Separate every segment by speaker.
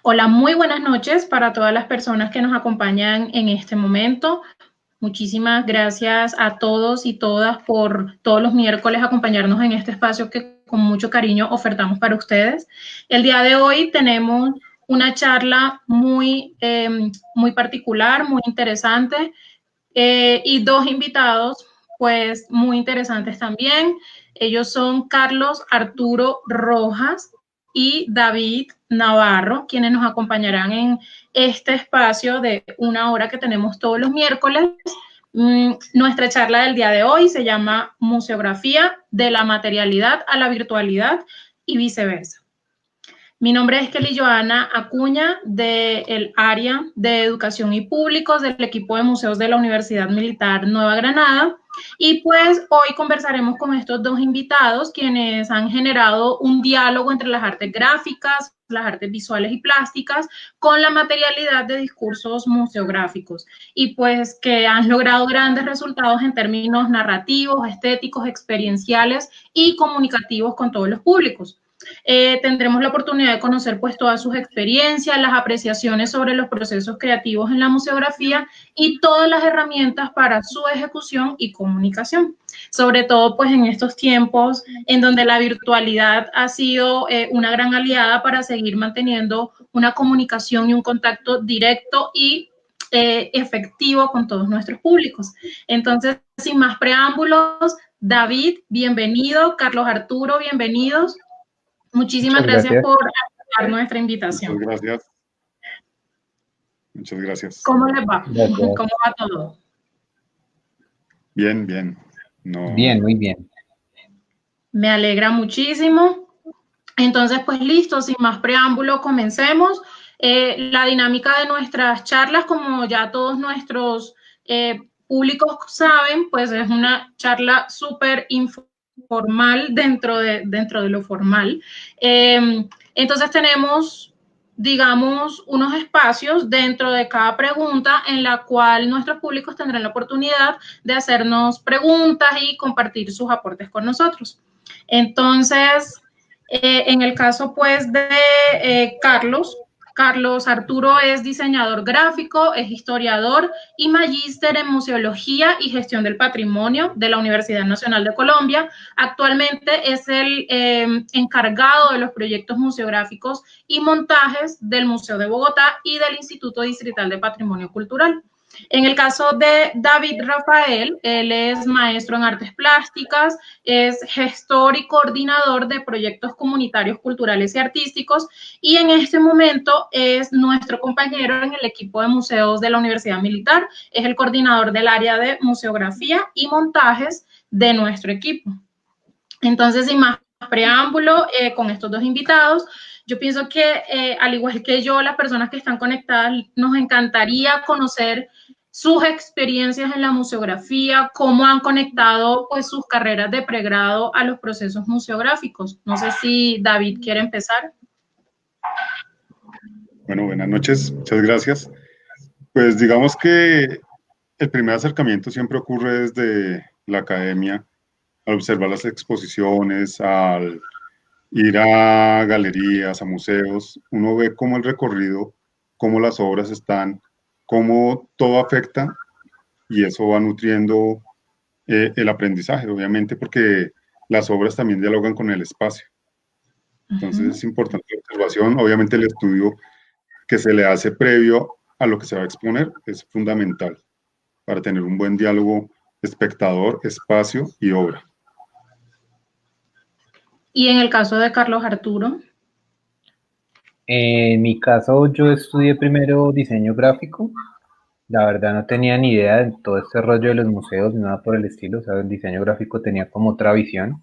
Speaker 1: Hola, muy buenas noches para todas las personas que nos acompañan en este momento. Muchísimas gracias a todos y todas por todos los miércoles acompañarnos en este espacio que con mucho cariño ofertamos para ustedes. El día de hoy tenemos una charla muy particular, muy interesante y dos invitados pues muy interesantes también. Ellos son Carlos Arturo Rojas y David Navarro, quienes nos acompañarán en este espacio de una hora que tenemos todos los miércoles. Nuestra charla del día de hoy se llama Museografía de la materialidad a la virtualidad y viceversa. Mi nombre es Kelly Joana Acuña, del área de Educación y Públicos del equipo de museos de la Universidad Militar Nueva Granada. Y pues hoy conversaremos con estos dos invitados, quienes han generado un diálogo entre las artes gráficas, las artes visuales y plásticas, con la materialidad de discursos museográficos. Y pues que han logrado grandes resultados en términos narrativos, estéticos, experienciales y comunicativos con todos los públicos. Tendremos la oportunidad de conocer pues todas sus experiencias, las apreciaciones sobre los procesos creativos en la museografía y todas las herramientas para su ejecución y comunicación. Sobre todo pues en estos tiempos en donde la virtualidad ha sido una gran aliada para seguir manteniendo una comunicación y un contacto directo y efectivo con todos nuestros públicos. Entonces, sin más preámbulos, David, bienvenido. Carlos Arturo, bienvenidos. Muchísimas
Speaker 2: Muchas
Speaker 1: gracias
Speaker 2: gracias.
Speaker 1: por aceptar nuestra invitación.
Speaker 3: Muchas gracias. Muchas gracias.
Speaker 1: ¿Cómo les va?
Speaker 2: Gracias.
Speaker 1: ¿Cómo va todo?
Speaker 3: Bien, bien. No.
Speaker 2: Bien, muy bien.
Speaker 1: Me alegra muchísimo. Entonces, pues listo, sin más preámbulo, comencemos. La dinámica de nuestras charlas, como ya todos nuestros públicos saben, pues es una charla súper informal dentro de lo formal. Entonces tenemos, digamos, unos espacios dentro de cada pregunta en la cual nuestros públicos tendrán la oportunidad de hacernos preguntas y compartir sus aportes con nosotros. Entonces, en el caso, pues, de Carlos Arturo es diseñador gráfico, es historiador y magíster en museología y gestión del patrimonio de la Universidad Nacional de Colombia. Actualmente es el encargado de los proyectos museográficos y montajes del Museo de Bogotá y del Instituto Distrital de Patrimonio Cultural. En el caso de David Rafael, él es maestro en artes plásticas, es gestor y coordinador de proyectos comunitarios, culturales y artísticos, y en este momento es nuestro compañero en el equipo de museos de la Universidad Militar, es el coordinador del área de museografía y montajes de nuestro equipo. Entonces, sin más preámbulo, con estos dos invitados, yo pienso que, al igual que yo, las personas que están conectadas, nos encantaría conocer sus experiencias en la museografía, cómo han conectado pues sus carreras de pregrado a los procesos museográficos. No sé si David quiere empezar.
Speaker 3: Bueno, buenas noches, muchas gracias. Pues digamos que el primer acercamiento siempre ocurre desde la academia, al observar las exposiciones, al ir a galerías, a museos, uno ve cómo el recorrido, cómo las obras están, cómo todo afecta y eso va nutriendo el aprendizaje, obviamente, porque las obras también dialogan con el espacio. Entonces es importante la observación, obviamente el estudio que se le hace previo a lo que se va a exponer es fundamental para tener un buen diálogo espectador, espacio y obra.
Speaker 1: Y en el caso de Carlos Arturo.
Speaker 2: En mi caso, yo estudié primero diseño gráfico. La verdad no tenía ni idea de todo este rollo de los museos, ni nada por el estilo. O sea, el diseño gráfico tenía como otra visión.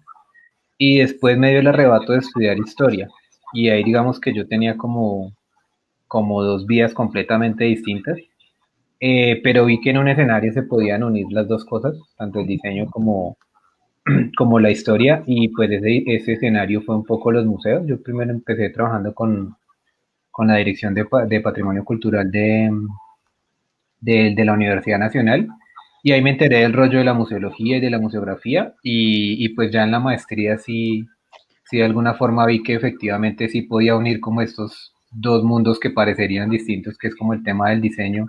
Speaker 2: Y después me dio el arrebato de estudiar historia. Y ahí digamos que yo tenía como dos vías completamente distintas. Pero vi que en un escenario se podían unir las dos cosas, tanto el diseño como la historia, y pues ese escenario fue un poco los museos. Yo primero empecé trabajando con la Dirección de Patrimonio Cultural de la Universidad Nacional, y ahí me enteré del rollo de la museología y de la museografía, y pues ya en la maestría sí de alguna forma vi que efectivamente sí podía unir como dos mundos que parecerían distintos, que es como el tema del diseño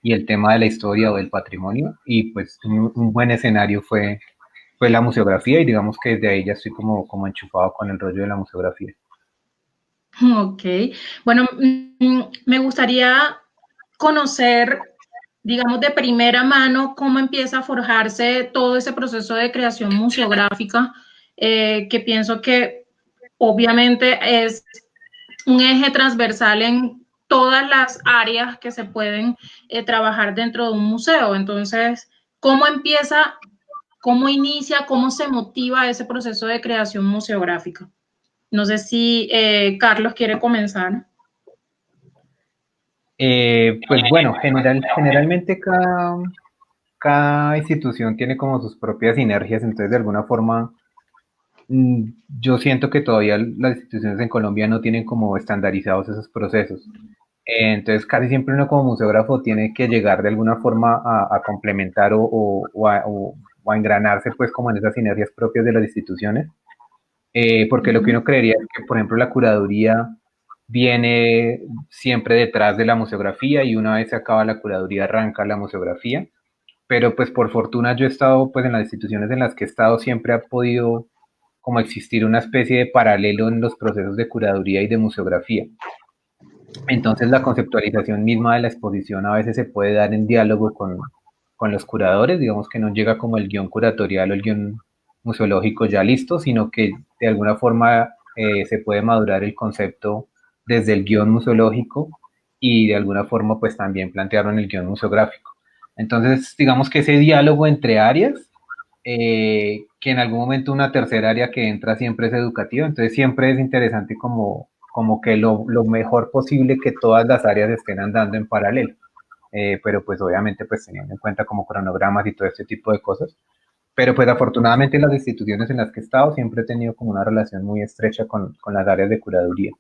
Speaker 2: y el tema de la historia o del patrimonio, y pues un buen escenario fue la museografía, y digamos que desde ahí ya estoy como enchufado con el rollo de la museografía.
Speaker 1: Ok, bueno, me gustaría conocer, digamos, de primera mano cómo empieza a forjarse todo ese proceso de creación museográfica, que pienso que obviamente es un eje transversal en todas las áreas que se pueden trabajar dentro de un museo. Entonces, ¿cómo empieza, cómo inicia, cómo se motiva ese proceso de creación museográfica? No sé si Carlos quiere comenzar.
Speaker 2: Pues bueno, generalmente cada institución tiene como sus propias sinergias, entonces de alguna forma yo siento que todavía las instituciones en Colombia no tienen como estandarizados esos procesos. Entonces casi siempre uno como museógrafo tiene que llegar de alguna forma a complementar o a engranarse pues como en esas sinergias propias de las instituciones, porque lo que uno creería es que por ejemplo la curaduría viene siempre detrás de la museografía y una vez se acaba la curaduría arranca la museografía, pero pues por fortuna yo he estado pues en las instituciones en las que he estado siempre ha podido como existir una especie de paralelo en los procesos de curaduría y de museografía. Entonces la conceptualización misma de la exposición a veces se puede dar en diálogo con los curadores, digamos que no llega como el guión curatorial o el guión museológico ya listo, sino que de alguna forma se puede madurar el concepto desde el guión museológico y de alguna forma pues también plantearlo en el guión museográfico. Entonces digamos que ese diálogo entre áreas, que en algún momento una tercera área que entra siempre es educativa, entonces siempre es interesante como que lo mejor posible que todas las áreas estén andando en paralelo, pero pues obviamente pues teniendo en cuenta como cronogramas y todo este tipo de cosas, pero pues afortunadamente en las instituciones en las que he estado siempre he tenido como una relación muy estrecha con las áreas de curaduría.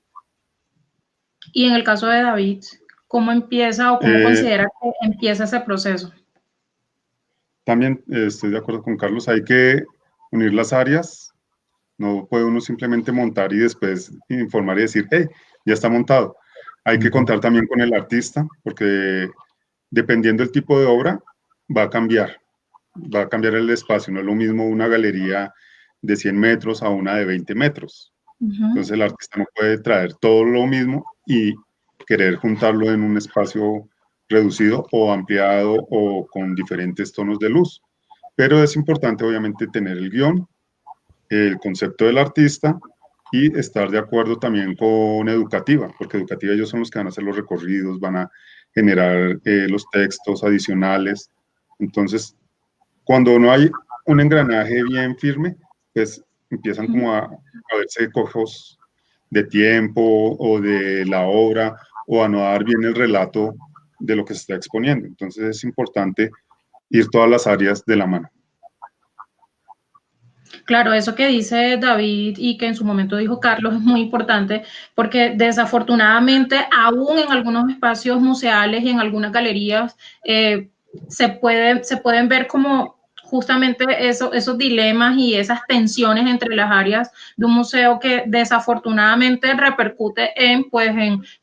Speaker 1: Y en el caso de David, ¿cómo empieza o cómo
Speaker 3: Eh,
Speaker 1: considera que empieza ese proceso?
Speaker 3: También estoy de acuerdo con Carlos, hay que unir las áreas, no puede uno simplemente montar y después informar y decir, hey, ya está montado. Hay que contar también con el artista, porque dependiendo del tipo de obra, va a cambiar el espacio, no es lo mismo una galería de 100 metros a una de 20 metros. Entonces el artista no puede traer todo lo mismo y querer juntarlo en un espacio reducido o ampliado o con diferentes tonos de luz. Pero es importante obviamente tener el guión, el concepto del artista y estar de acuerdo también con educativa, porque educativa ellos son los que van a hacer los recorridos, van a generar los textos adicionales. Entonces, cuando no hay un engranaje bien firme, pues empiezan como a verse cojos de tiempo o de la obra o a no dar bien el relato de lo que se está exponiendo. Entonces es importante ir todas las áreas de la mano.
Speaker 1: Claro, eso que dice David y que en su momento dijo Carlos es muy importante porque desafortunadamente aún en algunos espacios museales y en algunas galerías se pueden ver como justamente esos dilemas y esas tensiones entre las áreas de un museo que desafortunadamente repercute en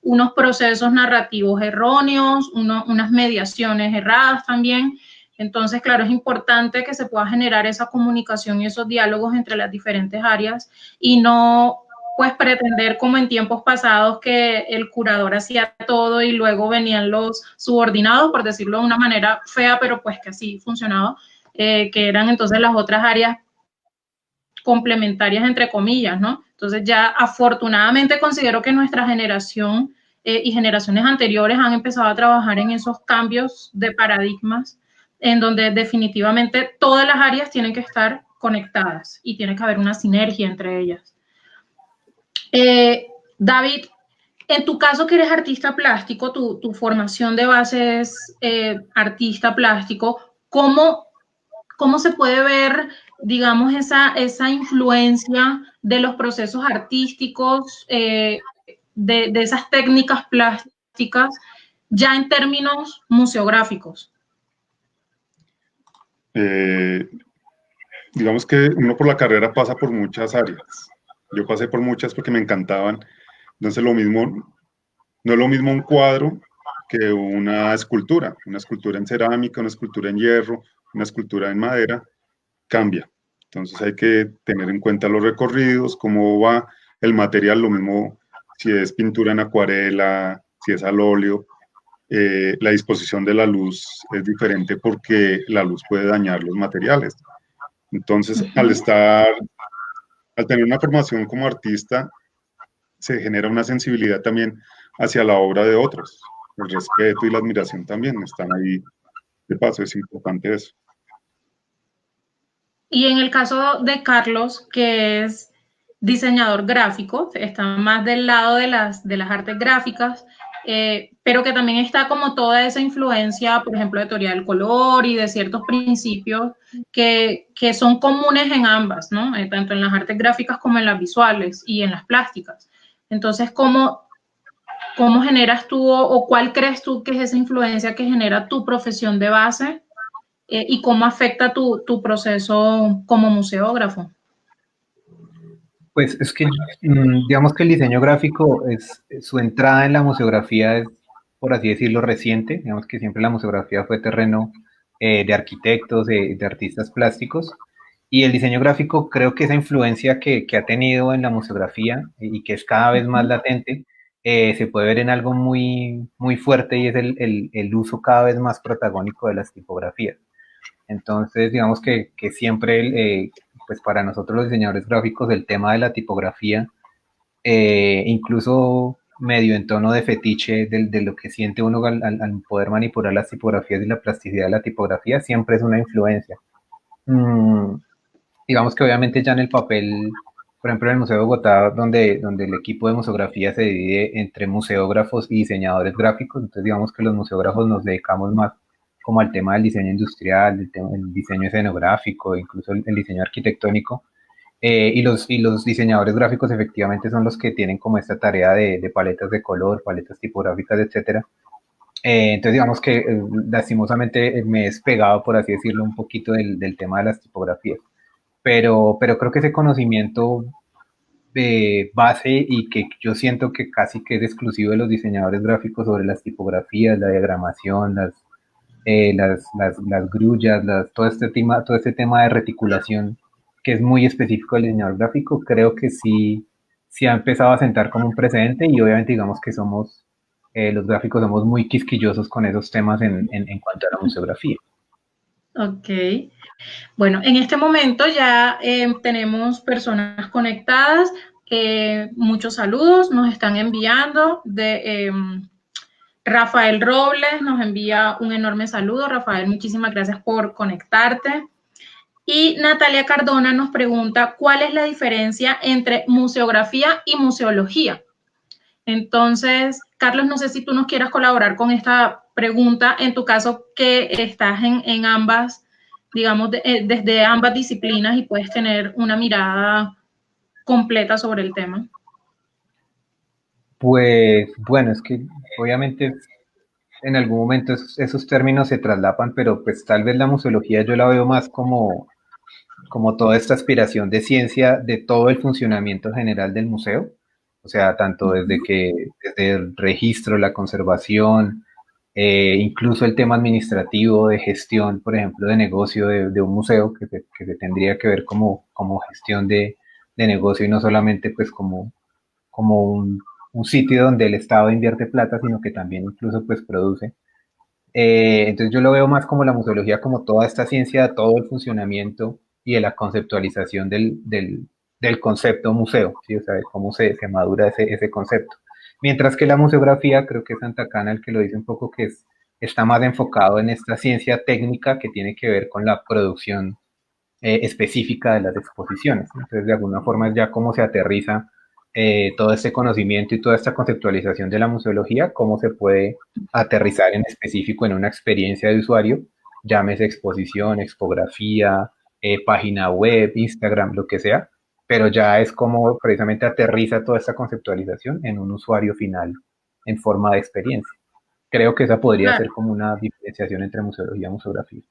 Speaker 1: unos procesos narrativos erróneos, unas mediaciones erradas también. Entonces, claro, es importante que se pueda generar esa comunicación y esos diálogos entre las diferentes áreas y no pues pretender como en tiempos pasados que el curador hacía todo y luego venían los subordinados, por decirlo de una manera fea, pero pues que así funcionaba, que eran entonces las otras áreas complementarias entre comillas, ¿no? Entonces ya afortunadamente considero que nuestra generación y generaciones anteriores han empezado a trabajar en esos cambios de paradigmas en donde definitivamente todas las áreas tienen que estar conectadas y tiene que haber una sinergia entre ellas. David, en tu caso que eres artista plástico, tu formación de base es artista plástico, ¿cómo se puede ver, digamos, esa influencia de los procesos artísticos, de esas técnicas plásticas, ya en términos museográficos?
Speaker 3: Digamos que uno por la carrera pasa por muchas áreas. Yo pasé por muchas porque me encantaban. Entonces lo mismo, No es lo mismo un cuadro que una escultura en cerámica, una escultura en hierro, una escultura en madera, cambia. Entonces hay que tener en cuenta los recorridos, cómo va el material, lo mismo si es pintura en acuarela, si es al óleo. La disposición de la luz es diferente porque la luz puede dañar los materiales. Entonces, al tener una formación como artista, se genera una sensibilidad también hacia la obra de otros. El respeto y la admiración también están ahí de paso, es importante eso.
Speaker 1: Y en el caso de Carlos, que es diseñador gráfico, está más del lado de las artes gráficas, pero que también está como toda esa influencia, por ejemplo, de teoría del color y de ciertos principios que son comunes en ambas, ¿no? Tanto en las artes gráficas como en las visuales y en las plásticas. Entonces, ¿cómo generas tú o cuál crees tú que es esa influencia que genera tu profesión de base y cómo afecta tu proceso como museógrafo?
Speaker 2: Pues es que digamos que el diseño gráfico su entrada en la museografía es, por así decirlo, reciente. Digamos que siempre la museografía fue terreno de arquitectos, de artistas plásticos. Y el diseño gráfico, creo que esa influencia que ha tenido en la museografía y que es cada vez más latente, se puede ver en algo muy, muy fuerte, y es el uso cada vez más protagónico de las tipografías. Entonces, digamos que siempre, pues para nosotros los diseñadores gráficos, el tema de la tipografía, incluso medio en tono de fetiche de lo que siente uno al poder manipular las tipografías y la plasticidad de la tipografía, siempre es una influencia. Digamos que obviamente ya en el papel, por ejemplo en el Museo de Bogotá, donde el equipo de museografía se divide entre museógrafos y diseñadores gráficos, entonces digamos que los museógrafos nos dedicamos más como al tema del diseño industrial, el diseño escenográfico, incluso el diseño arquitectónico, y los diseñadores gráficos efectivamente son los que tienen como esta tarea de paletas de color, paletas tipográficas, etcétera. Entonces digamos que lastimosamente me he despegado, por así decirlo, un poquito del tema de las tipografías. Pero creo que ese conocimiento de base, y que yo siento que casi que es exclusivo de los diseñadores gráficos, sobre las tipografías, la diagramación, las grullas, todo este tema de reticulación, que es muy específico del diseñador gráfico, creo que sí ha empezado a sentar como un precedente. Y obviamente digamos que los gráficos somos muy quisquillosos con esos temas en cuanto a la museografía.
Speaker 1: Ok. Bueno, en este momento ya tenemos personas conectadas. Muchos saludos nos están enviando. Rafael Robles nos envía un enorme saludo. Rafael, muchísimas gracias por conectarte. Y Natalia Cardona nos pregunta cuál es la diferencia entre museografía y museología. Entonces, Carlos, no sé si tú nos quieras colaborar con esta pregunta, en tu caso que estás en ambas, digamos, desde ambas disciplinas, y puedes tener una mirada completa sobre el tema.
Speaker 2: Pues bueno, es que obviamente en algún momento esos términos se traslapan, pero pues tal vez la museología yo la veo más como toda esta aspiración de ciencia de todo el funcionamiento general del museo. O sea, tanto desde el registro, la conservación, incluso el tema administrativo de gestión, por ejemplo, de negocio de un museo, que se tendría que ver como gestión de negocio, y no solamente pues como un sitio donde el Estado invierte plata, sino que también incluso pues produce. Entonces yo lo veo más como la museología, como toda esta ciencia de todo el funcionamiento y de la conceptualización del concepto museo, ¿sí? O sea, de cómo se madura ese concepto. Mientras que la museografía, creo que es Santa Cana el que lo dice un poco, que está más enfocado en esta ciencia técnica que tiene que ver con la producción específica de las exposiciones. Entonces, de alguna forma es ya cómo se aterriza todo este conocimiento y toda esta conceptualización de la museología, cómo se puede aterrizar en específico en una experiencia de usuario, llámese exposición, expografía, página web, Instagram, lo que sea, pero ya es como precisamente aterriza toda esta conceptualización en un usuario final en forma de experiencia. Creo que esa podría ser como una diferenciación entre museología y museografía.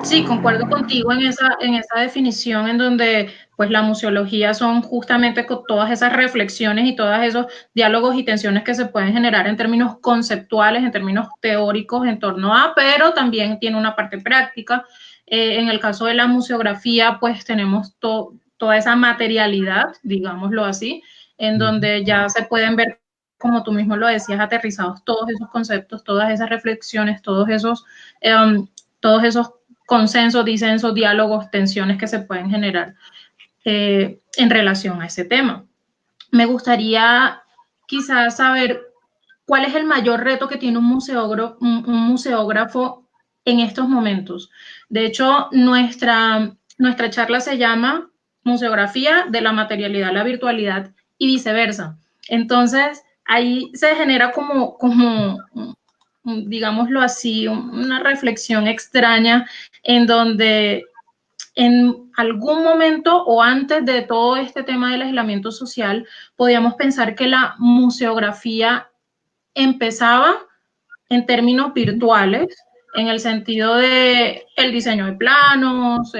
Speaker 1: Sí, concuerdo contigo en esa definición en donde pues la museología son justamente con todas esas reflexiones y todos esos diálogos y tensiones que se pueden generar en términos conceptuales, en términos teóricos en torno a, pero también tiene una parte práctica. En el caso de la museografía, pues tenemos toda esa materialidad, digámoslo así, en donde ya se pueden ver, como tú mismo lo decías, aterrizados todos esos conceptos, todas esas reflexiones, todos esos consensos, disensos, diálogos, tensiones que se pueden generar en relación a ese tema. Me gustaría quizás saber cuál es el mayor reto que tiene un museógrafo en estos momentos. De hecho, nuestra charla se llama Museografía de la materialidad a la virtualidad y viceversa. Entonces, ahí se genera como digámoslo así, una reflexión extraña en donde en algún momento o antes de todo este tema del aislamiento social, podíamos pensar que la museografía empezaba en términos virtuales, en el sentido de el diseño de planos,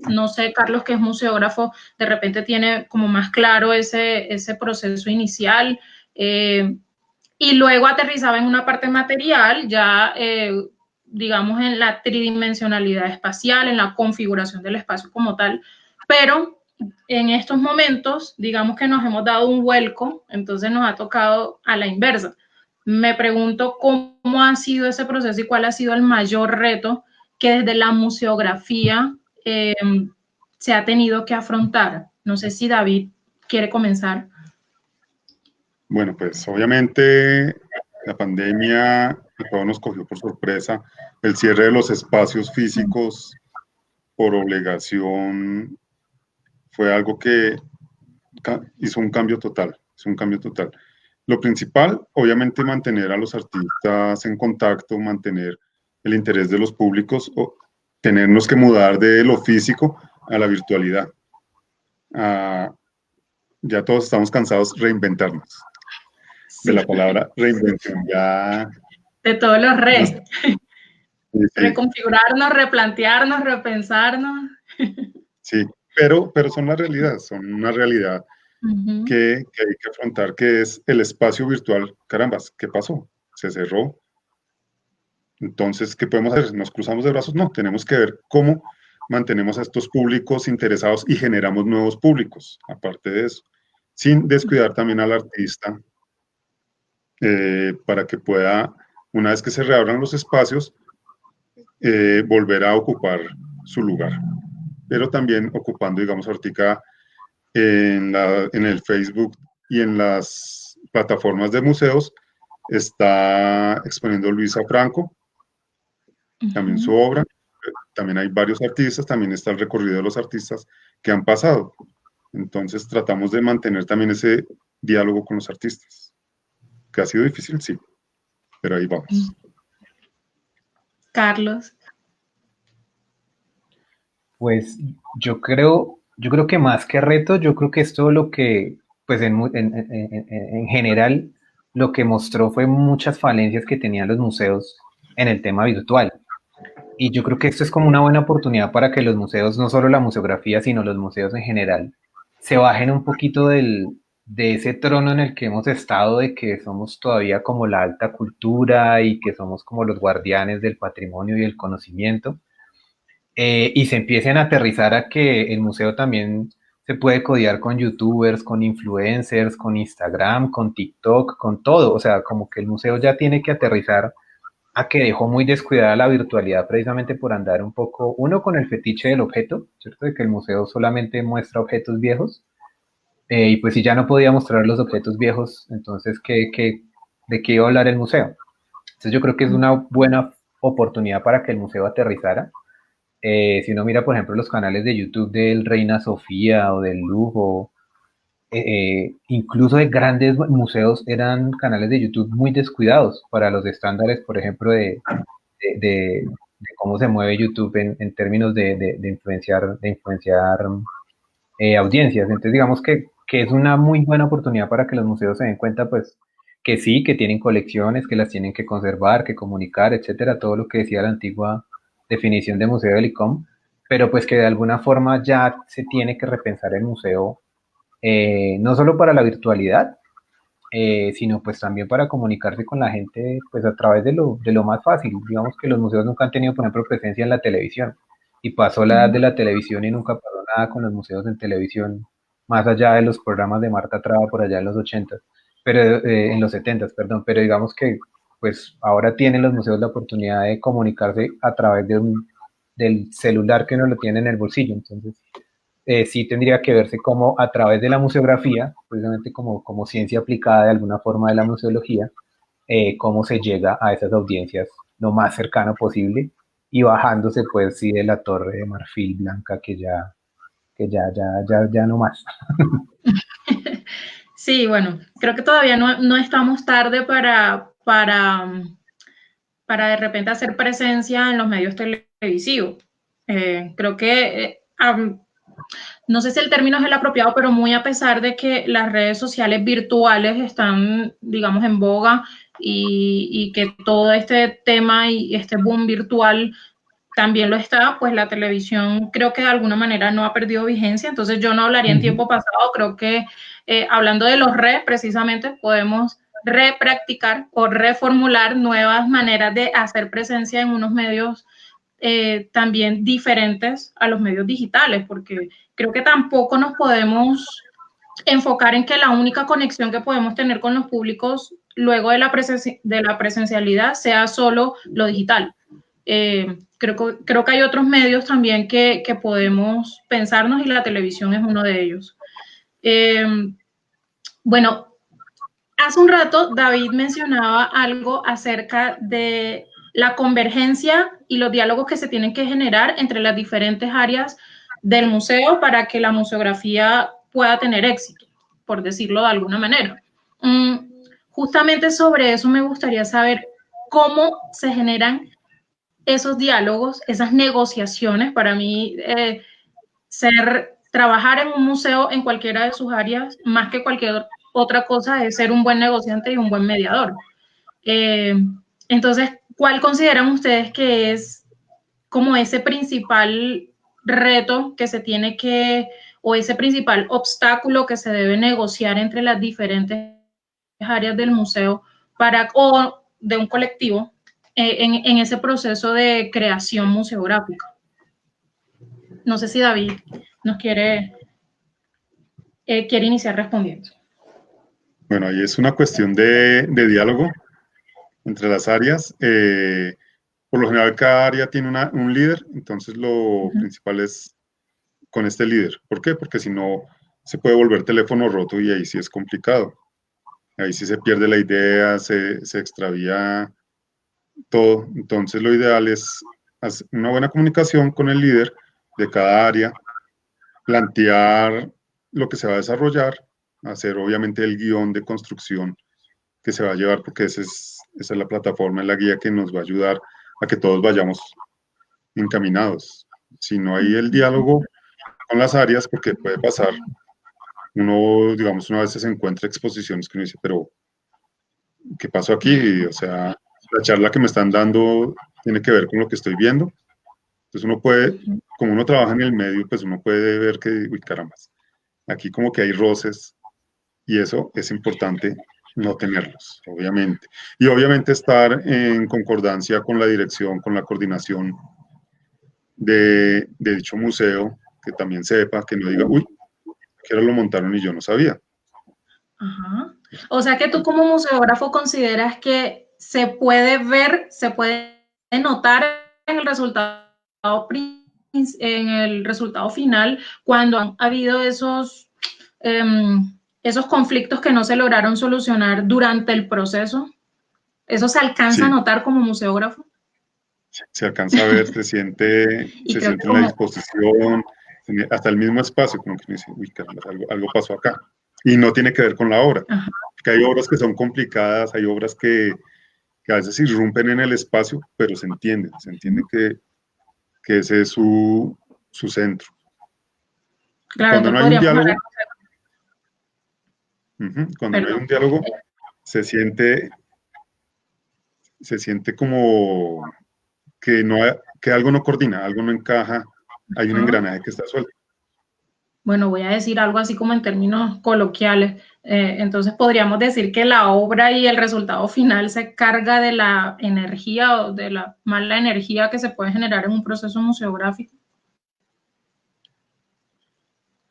Speaker 1: no sé, Carlos, que es museógrafo, de repente tiene como más claro ese proceso inicial, y luego aterrizaba en una parte material, ya digamos en la tridimensionalidad espacial, en la configuración del espacio como tal, pero en estos momentos, digamos que nos hemos dado un vuelco, entonces nos ha tocado a la inversa. Me pregunto cómo ha sido ese proceso y cuál ha sido el mayor reto que desde la museografía se ha tenido que afrontar. No sé si David quiere comenzar.
Speaker 3: Bueno, pues obviamente la pandemia a todos nos cogió por sorpresa. El cierre de los espacios físicos por obligación fue algo que hizo un cambio total, Lo principal, obviamente, mantener a los artistas en contacto, mantener el interés de los públicos, o tenernos que mudar de lo físico a la virtualidad. Ya todos estamos cansados de reinventarnos. Sí. De la palabra reinvención, ya...
Speaker 1: De todos los re. Sí. Reconfigurarnos, replantearnos, repensarnos.
Speaker 3: Sí, pero son la realidad, son una realidad que hay que afrontar, que es el espacio virtual. Carambas, ¿qué pasó? Se cerró. Entonces, ¿qué podemos hacer? ¿Nos cruzamos de brazos? No, tenemos que ver cómo mantenemos a estos públicos interesados y generamos nuevos públicos, aparte de eso, sin descuidar también al artista, para que pueda, una vez que se reabran los espacios, volver a ocupar su lugar. Pero también ocupando, digamos, ahorita en el Facebook y en las plataformas de museos, está exponiendo Luisa Franco, también su obra. También hay varios artistas, también está el recorrido de los artistas que han pasado. Entonces tratamos de mantener también ese diálogo con los artistas, que ha sido difícil, sí, pero ahí vamos.
Speaker 1: Carlos.
Speaker 2: Pues yo creo que más que reto, yo creo que esto lo que, pues en general, lo que mostró fue muchas falencias que tenían los museos en el tema virtual. Y yo creo que esto es como una buena oportunidad para que los museos, no solo la museografía, sino los museos en general, se bajen un poquito de ese trono en el que hemos estado, de que somos todavía como la alta cultura y que somos como los guardianes del patrimonio y el conocimiento. Y se empiecen a aterrizar a que el museo también se puede codear con youtubers, con influencers, con Instagram, con TikTok, con todo. O sea, como que el museo ya tiene que aterrizar a que dejó muy descuidada la virtualidad precisamente por andar un poco, uno con el fetiche del objeto, ¿cierto? De que el museo solamente muestra objetos viejos. Y pues si ya no podía mostrar los objetos viejos, entonces, ¿de qué iba a hablar el museo? Entonces yo creo que es una buena oportunidad para que el museo aterrizara. Si uno mira, por ejemplo, los canales de YouTube del Reina Sofía o del Louvre, incluso de grandes museos, eran canales de YouTube muy descuidados para los estándares, por ejemplo, de cómo se mueve YouTube en términos de influenciar audiencias. Entonces, digamos que es una muy buena oportunidad para que los museos se den cuenta, pues, que sí, que tienen colecciones, que las tienen que conservar, que comunicar, etcétera, todo lo que decía la antigua definición de museo del ICOM, pero pues que de alguna forma ya se tiene que repensar el museo, no solo para la virtualidad, sino pues también para comunicarse con la gente pues a través de lo más fácil. Digamos que los museos nunca han tenido, por ejemplo, presencia en la televisión, y pasó la edad de la televisión y nunca pasó nada con los museos en televisión, más allá de los programas de Marta Traba por allá en los 80, pero en los 70, perdón, pero digamos que pues ahora tienen los museos la oportunidad de comunicarse a través del celular que uno lo tiene en el bolsillo. Entonces sí tendría que verse como a través de la museografía, precisamente como ciencia aplicada de alguna forma de la museología, cómo se llega a esas audiencias lo más cercano posible, y bajándose pues sí de la torre de marfil blanca que ya no más.
Speaker 1: Sí, bueno, creo que todavía no estamos tarde para de repente hacer presencia en los medios televisivos. Creo que no sé si el término es el apropiado, pero muy a pesar de que las redes sociales virtuales están, digamos, en boga, y que todo este tema y este boom virtual también lo está, pues la televisión creo que de alguna manera no ha perdido vigencia. Entonces yo no hablaría en tiempo pasado. Creo que hablando de los precisamente podemos repracticar o reformular nuevas maneras de hacer presencia en unos medios también diferentes a los medios digitales, porque creo que tampoco nos podemos enfocar en que la única conexión que podemos tener con los públicos luego de la presencialidad sea solo lo digital. Creo que hay otros medios también que podemos pensarnos, y la televisión es uno de ellos. Bueno, hace un rato David mencionaba algo acerca de la convergencia y los diálogos que se tienen que generar entre las diferentes áreas del museo para que la museografía pueda tener éxito, por decirlo de alguna manera. Justamente sobre eso me gustaría saber cómo se generan esos diálogos, esas negociaciones. Para mí, trabajar en un museo en cualquiera de sus áreas, más que cualquier otra cosa, es ser un buen negociante y un buen mediador. Entonces, ¿cuál consideran ustedes que es como ese principal reto que se tiene que, o ese principal obstáculo que se debe negociar entre las diferentes áreas del museo o de un colectivo en ese proceso de creación museográfica? No sé si David nos quiere iniciar respondiendo.
Speaker 3: Bueno, ahí es una cuestión de diálogo entre las áreas. Por lo general, cada área tiene un líder, entonces lo principal es con este líder. ¿Por qué? Porque si no, se puede volver teléfono roto y ahí sí es complicado. Ahí sí se pierde la idea, se extravía todo. Entonces, lo ideal es hacer una buena comunicación con el líder de cada área, plantear lo que se va a desarrollar, hacer obviamente el guión de construcción que se va a llevar, porque esa es la plataforma, es la guía que nos va a ayudar a que todos vayamos encaminados. Si no hay el diálogo con las áreas, porque puede pasar, uno, digamos, una vez se encuentra exposiciones que uno dice, pero ¿qué pasó aquí? O sea, la charla que me están dando tiene que ver con lo que estoy viendo. Entonces uno puede, como uno trabaja en el medio, pues uno puede ver que, uy, caramba, aquí como que hay roces, y eso es importante no tenerlos, obviamente. Y obviamente estar en concordancia con la dirección, con la coordinación de dicho museo, que también sepa, que no diga, uy, que ahora lo montaron y yo no sabía.
Speaker 1: Ajá. O sea que tú como museógrafo consideras que se puede ver, se puede notar en el resultado final cuando han habido esos conflictos que no se lograron solucionar durante el proceso. ¿Eso se alcanza a notar como museógrafo?
Speaker 3: Se alcanza a ver, se siente en la disposición, hasta el mismo espacio, como que dice, uy, caramba, algo pasó acá. Y no tiene que ver con la obra. Ajá. Porque hay obras que son complicadas, hay obras que a veces irrumpen en el espacio, pero se entiende que ese es su centro.
Speaker 1: Claro,
Speaker 3: cuando no hay un diálogo, cuando no hay un diálogo, se siente como que algo no coordina, algo no encaja, hay un engranaje que está suelto.
Speaker 1: Bueno, voy a decir algo así como en términos coloquiales. Entonces podríamos decir que la obra y el resultado final se carga de la energía o de la mala energía que se puede generar en un proceso museográfico.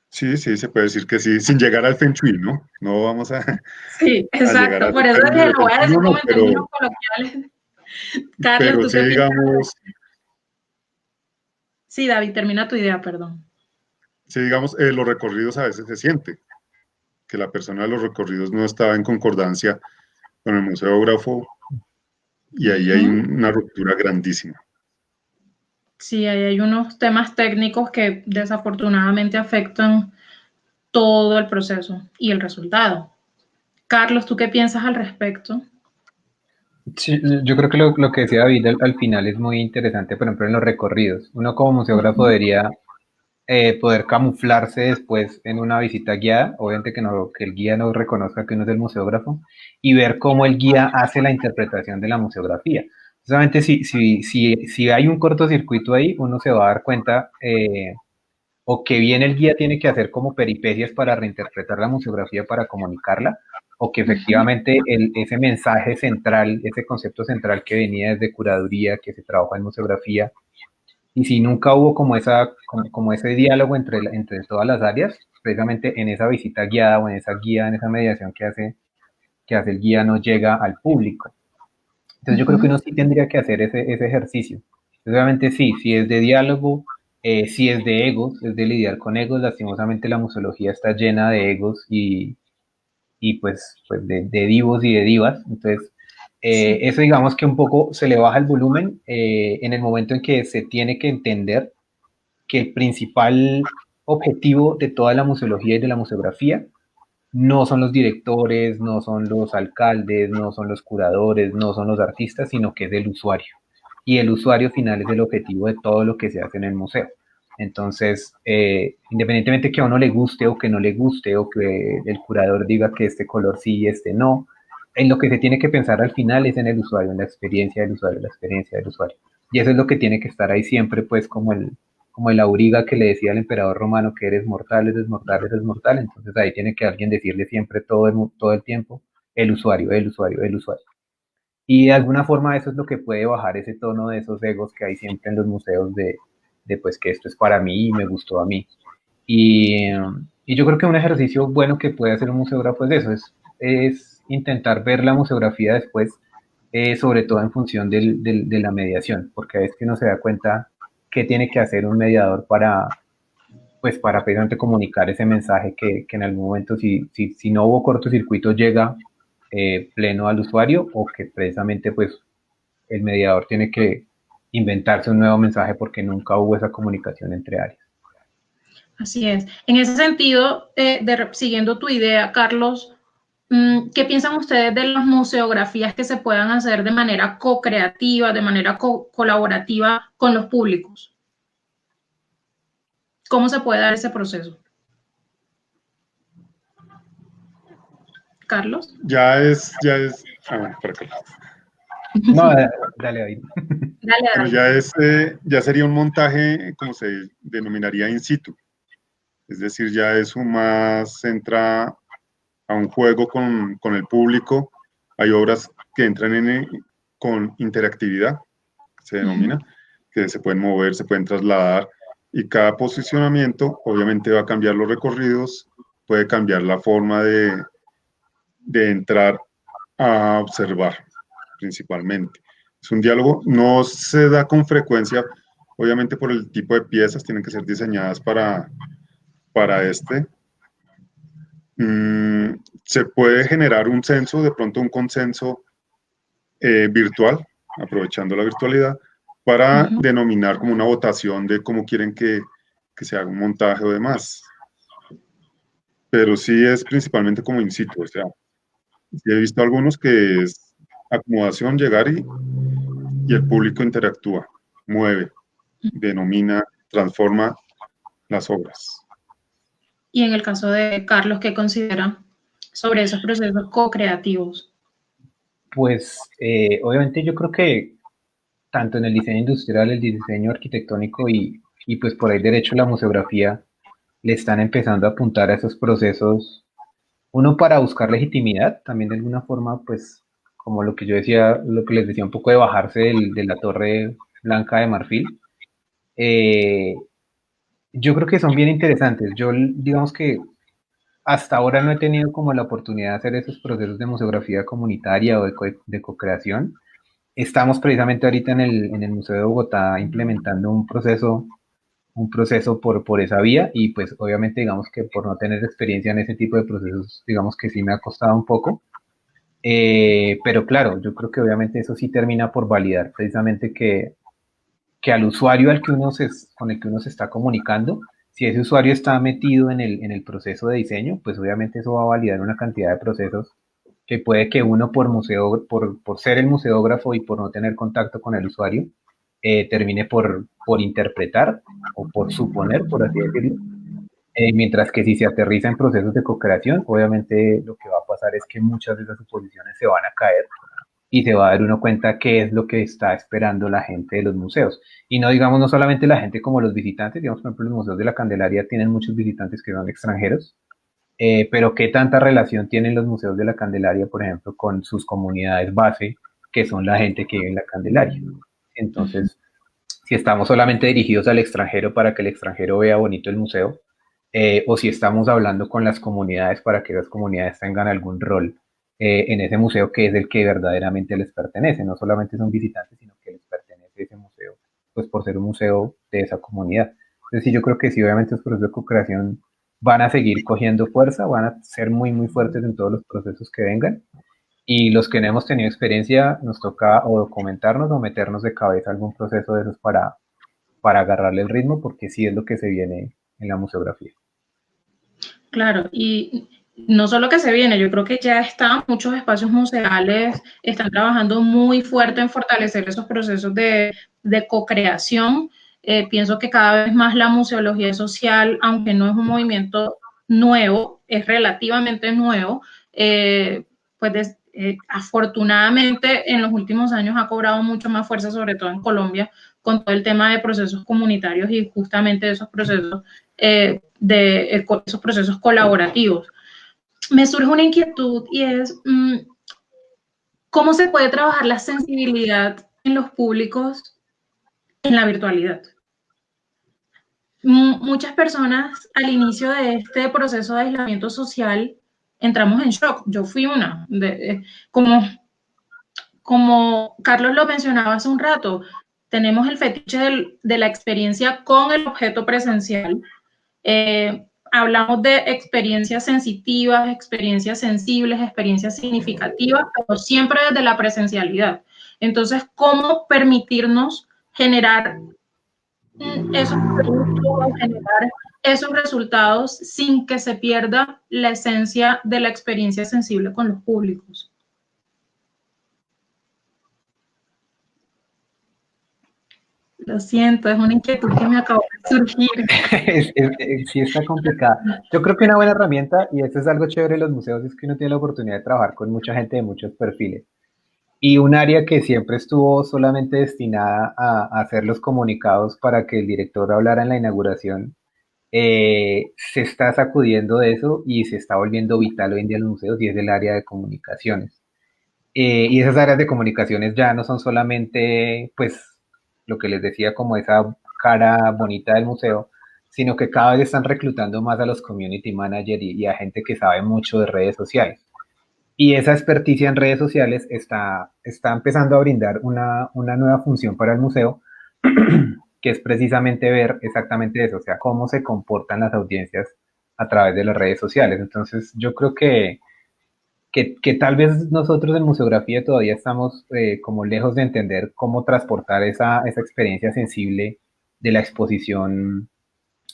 Speaker 3: Sí, sí, se puede decir que sí, sin llegar al Feng Shui, ¿no? No vamos a,
Speaker 1: Sí,
Speaker 3: a llegar
Speaker 1: exacto.
Speaker 3: a
Speaker 1: Por eso
Speaker 3: términos
Speaker 1: dije,
Speaker 3: de
Speaker 1: lo voy
Speaker 3: Feng
Speaker 1: a
Speaker 3: Shui,
Speaker 1: decir
Speaker 3: no,
Speaker 1: como en términos coloquiales. Carlos,
Speaker 3: pero
Speaker 1: ¿tú
Speaker 3: sí,
Speaker 1: qué piensas?
Speaker 3: digamos,
Speaker 1: Sí, David, termina tu idea, perdón.
Speaker 3: sí, digamos, los recorridos a veces se siente que la persona de los recorridos no estaba en concordancia con el museógrafo y ahí hay una ruptura grandísima.
Speaker 1: Sí, ahí hay unos temas técnicos que desafortunadamente afectan todo el proceso y el resultado. Carlos, ¿tú qué piensas al respecto?
Speaker 2: Sí, yo creo que lo que decía David al final es muy interesante, por ejemplo, en los recorridos. Uno como museógrafo debería poder camuflarse después en una visita guiada, obviamente que el guía no reconozca que uno es el museógrafo, y ver cómo el guía hace la interpretación de la museografía. Solamente si hay un cortocircuito ahí, uno se va a dar cuenta o que bien el guía tiene que hacer como peripecias para reinterpretar la museografía para comunicarla, o que efectivamente ese mensaje central, ese concepto central que venía desde curaduría, que se trabaja en museografía, y si nunca hubo como ese diálogo entre todas las áreas, precisamente en esa visita guiada o en esa guía, en esa mediación que hace el guía no llega al público. Entonces yo creo que uno sí tendría que hacer ese ejercicio. Obviamente sí, si es de diálogo, si es de egos, es de lidiar con egos, lastimosamente la museología está llena de egos y pues de divos y de divas. Entonces, eso digamos que un poco se le baja el volumen en el momento en que se tiene que entender que el principal objetivo de toda la museología y de la museografía no son los directores, no son los alcaldes, no son los curadores, no son los artistas, sino que es el usuario. Y el usuario final es el objetivo de todo lo que se hace en el museo. Entonces, independientemente que a uno le guste o que no le guste, o que el curador diga que este color sí y este no, en lo que se tiene que pensar al final es en el usuario, en la experiencia del usuario, la experiencia del usuario. Y eso es lo que tiene que estar ahí siempre, pues como el auriga que le decía al emperador romano que eres mortal, eres mortal, eres mortal. Entonces ahí tiene que alguien decirle siempre todo el tiempo, el usuario, el usuario, el usuario. Y de alguna forma eso es lo que puede bajar ese tono de esos egos que hay siempre en los museos de pues que esto es para mí y me gustó a mí. Y, y yo creo que un ejercicio bueno que puede hacer un museógrafo es eso, es intentar ver la museografía después, sobre todo en función de la mediación, porque a veces que uno se da cuenta qué tiene que hacer un mediador pues para precisamente comunicar ese mensaje que en algún momento, si no hubo cortocircuito, llega pleno al usuario, o que precisamente pues el mediador tiene que inventarse un nuevo mensaje porque nunca hubo esa comunicación entre áreas.
Speaker 1: Así es. En ese sentido, siguiendo tu idea, Carlos, ¿qué piensan ustedes de las museografías que se puedan hacer de manera co-creativa, de manera colaborativa con los públicos? ¿Cómo se puede dar ese proceso? Carlos.
Speaker 3: Bueno, para acá.
Speaker 2: No, dale ahí.
Speaker 3: Bueno, ya sería un montaje, como se denominaría, in situ. Es decir, ya es más entra a un juego con el público. Hay obras que entran con interactividad, se denomina, que se pueden mover, se pueden trasladar, y cada posicionamiento obviamente va a cambiar los recorridos, puede cambiar la forma de entrar a observar principalmente. Es un diálogo, no se da con frecuencia, obviamente por el tipo de piezas, tienen que ser diseñadas para este. Se puede generar un censo, de pronto un consenso virtual, aprovechando la virtualidad, para denominar como una votación de cómo quieren que se haga un montaje o demás. Pero sí es principalmente como in situ, o sea, sí he visto algunos que es acomodación, llegar y el público interactúa, mueve, denomina, transforma las obras.
Speaker 1: Y en el caso de Carlos, ¿qué considera sobre esos procesos co-creativos?
Speaker 2: Pues obviamente yo creo que tanto en el diseño industrial, el diseño arquitectónico y pues por ahí derecho la museografía, le están empezando a apuntar a esos procesos, uno para buscar legitimidad, también de alguna forma, pues como lo que yo decía, lo que les decía un poco de bajarse de la torre blanca de marfil. Eh, yo creo que son bien interesantes. Yo, digamos que hasta ahora no he tenido como la oportunidad de hacer esos procesos de museografía comunitaria o de co-creación. Estamos precisamente ahorita en el Museo de Bogotá implementando un proceso por esa vía y pues obviamente digamos que por no tener experiencia en ese tipo de procesos, digamos que sí me ha costado un poco. Pero claro, yo creo que obviamente eso sí termina por validar precisamente que al usuario con el que uno se está comunicando, si ese usuario está metido en el proceso de diseño, pues obviamente eso va a validar una cantidad de procesos que puede que uno por ser el museógrafo y por no tener contacto con el usuario, termine por interpretar o por suponer, por así decirlo. Mientras que si se aterriza en procesos de co-creación, obviamente lo que va a pasar es que muchas de esas suposiciones se van a caer y se va a dar uno cuenta qué es lo que está esperando la gente de los museos. Y no digamos no solamente la gente como los visitantes, digamos por ejemplo los museos de la Candelaria tienen muchos visitantes que son extranjeros, pero qué tanta relación tienen los museos de la Candelaria, por ejemplo, con sus comunidades base, que son la gente que vive en la Candelaria. Entonces, si estamos solamente dirigidos al extranjero para que el extranjero vea bonito el museo, o si estamos hablando con las comunidades para que las comunidades tengan algún rol en ese museo que es el que verdaderamente les pertenece, no solamente son visitantes, sino que les pertenece ese museo, pues por ser un museo de esa comunidad. Entonces sí, yo creo que sí, obviamente los procesos de co-creación van a seguir cogiendo fuerza, van a ser muy, muy fuertes en todos los procesos que vengan, y los que no hemos tenido experiencia nos toca o documentarnos o meternos de cabeza a algún proceso de esos para agarrarle el ritmo, porque sí es lo que se viene en la museografía.
Speaker 1: Claro, y no solo que se viene, yo creo que ya están muchos espacios museales, están trabajando muy fuerte en fortalecer esos procesos de co-creación. Pienso que cada vez más la museología social, aunque no es un movimiento nuevo, es relativamente nuevo, pues afortunadamente en los últimos años ha cobrado mucho más fuerza, sobre todo en Colombia, con todo el tema de procesos comunitarios y justamente de esos procesos esos procesos colaborativos. Me surge una inquietud y es ¿cómo se puede trabajar la sensibilidad en los públicos en la virtualidad? Muchas personas al inicio de este proceso de aislamiento social entramos en shock. Yo fui una. Como Carlos lo mencionaba hace un rato, tenemos el fetiche de la experiencia con el objeto presencial. Hablamos de experiencias sensitivas, experiencias sensibles, experiencias significativas, pero siempre desde la presencialidad. Entonces, ¿cómo permitirnos generar esos productos, generar esos resultados sin que se pierda la esencia de la experiencia sensible con los públicos? Lo siento, es una inquietud que me acabó de surgir.
Speaker 2: Sí está complicada. Yo creo que una buena herramienta, y esto es algo chévere de los museos, es que uno tiene la oportunidad de trabajar con mucha gente de muchos perfiles. Y un área que siempre estuvo solamente destinada a hacer los comunicados para que el director hablara en la inauguración, se está sacudiendo de eso y se está volviendo vital hoy en día en los museos y es el área de comunicaciones. Y esas áreas de comunicaciones ya no son solamente, pues, lo que les decía, como esa cara bonita del museo, sino que cada vez están reclutando más a los community managers y a gente que sabe mucho de redes sociales. Y esa experticia en redes sociales está empezando a brindar una nueva función para el museo, que es precisamente ver exactamente eso, o sea, cómo se comportan las audiencias a través de las redes sociales. Entonces, yo creo que tal vez nosotros en museografía todavía estamos como lejos de entender cómo transportar esa experiencia sensible de la exposición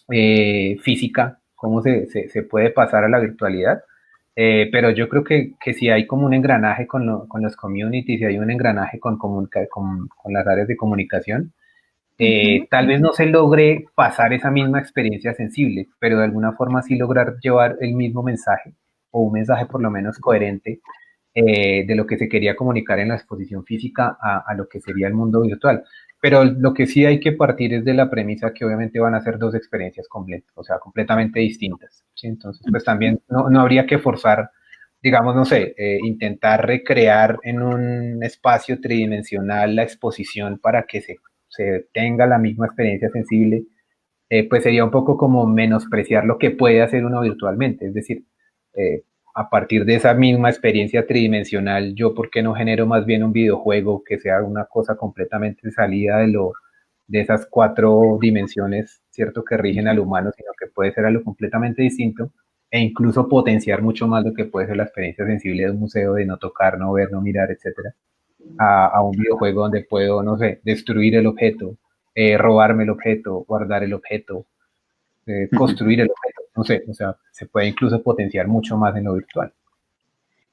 Speaker 2: física, cómo se puede pasar a la virtualidad. Pero yo creo que si hay como un engranaje con los communities, si hay un engranaje con las áreas de comunicación, tal vez no se logre pasar esa misma experiencia sensible, pero de alguna forma sí lograr llevar el mismo mensaje o un mensaje por lo menos coherente de lo que se quería comunicar en la exposición física a lo que sería el mundo virtual. Pero lo que sí hay que partir es de la premisa que obviamente van a ser dos experiencias completas, o sea, completamente distintas, ¿sí? Entonces, pues también no habría que forzar, digamos, no sé, intentar recrear en un espacio tridimensional la exposición para que se tenga la misma experiencia sensible, pues sería un poco como menospreciar lo que puede hacer uno virtualmente, es decir, eh, a partir de esa misma experiencia tridimensional, yo por qué no genero más bien un videojuego que sea una cosa completamente salida de esas cuatro dimensiones, cierto, que rigen al humano, sino que puede ser algo completamente distinto e incluso potenciar mucho más lo que puede ser la experiencia sensible de un museo, de no tocar, no ver, no mirar, etcétera, a un videojuego donde puedo, no sé, destruir el objeto, robarme el objeto, guardar el objeto, construir el objeto, no sé, o sea, se puede incluso potenciar mucho más en lo virtual.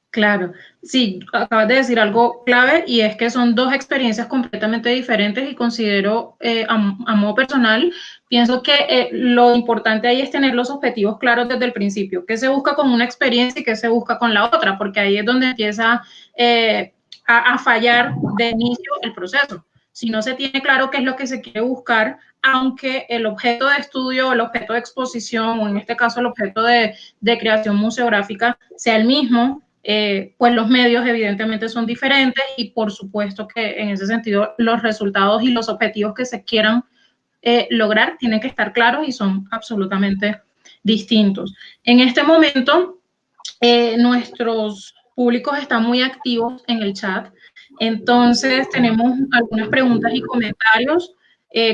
Speaker 1: Claro, sí, acabas de decir algo clave y es que son dos experiencias completamente diferentes y considero a modo personal, pienso que lo importante ahí es tener los objetivos claros desde el principio, qué se busca con una experiencia y qué se busca con la otra, porque ahí es donde empieza a fallar de inicio el proceso. Si no se tiene claro qué es lo que se quiere buscar, aunque el objeto de estudio, el objeto de exposición o en este caso el objeto de creación museográfica sea el mismo, pues los medios evidentemente son diferentes y por supuesto que en ese sentido los resultados y los objetivos que se quieran lograr tienen que estar claros y son absolutamente distintos. En este momento, nuestros públicos están muy activos en el chat, entonces tenemos algunas preguntas y comentarios.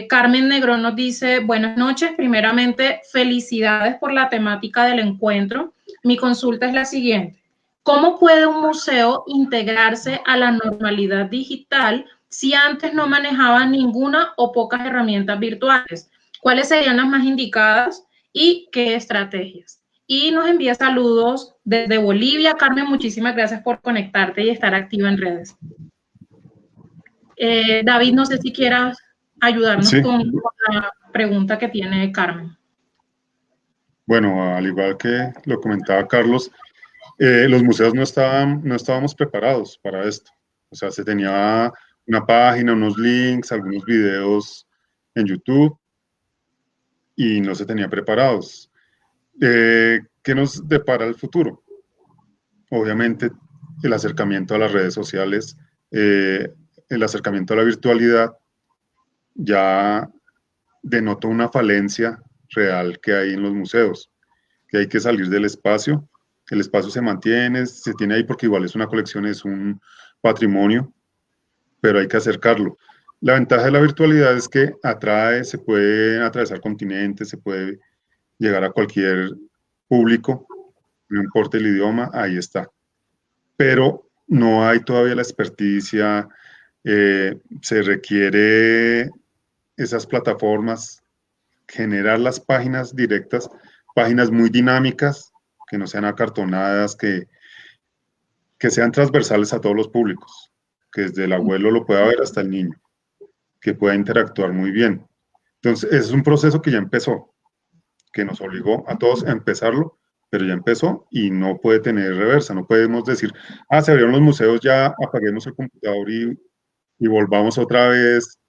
Speaker 1: Carmen Negrón nos dice, buenas noches, primeramente felicidades por la temática del encuentro. Mi consulta es la siguiente. ¿Cómo puede un museo integrarse a la normalidad digital si antes no manejaba ninguna o pocas herramientas virtuales? ¿Cuáles serían las más indicadas y qué estrategias? Y nos envía saludos desde Bolivia. Carmen, muchísimas gracias por conectarte y estar activa en redes. David, no sé si quieras ayudarnos con la pregunta que tiene Carmen.
Speaker 3: Bueno, al igual que lo comentaba Carlos, los museos no estábamos preparados para esto. O sea, se tenía una página, unos links, algunos videos en YouTube y no se tenía preparados. ¿Qué nos depara el futuro? Obviamente, el acercamiento a las redes sociales, el acercamiento a la virtualidad ya denota una falencia real que hay en los museos, que hay que salir del espacio. El espacio se mantiene, se tiene ahí porque igual es una colección, es un patrimonio, pero hay que acercarlo. La ventaja de la virtualidad es que se puede atravesar continentes, se puede llegar a cualquier público, no importa el idioma, ahí está. Pero no hay todavía la experticia, se requiere esas plataformas, generar las páginas directas, páginas muy dinámicas, que no sean acartonadas, que sean transversales a todos los públicos, que desde el abuelo lo pueda ver hasta el niño, que pueda interactuar muy bien. Entonces, es un proceso que ya empezó, que nos obligó a todos a empezarlo, pero ya empezó y no puede tener reversa. No podemos decir, se abrieron los museos, ya apaguemos el computador y volvamos otra vez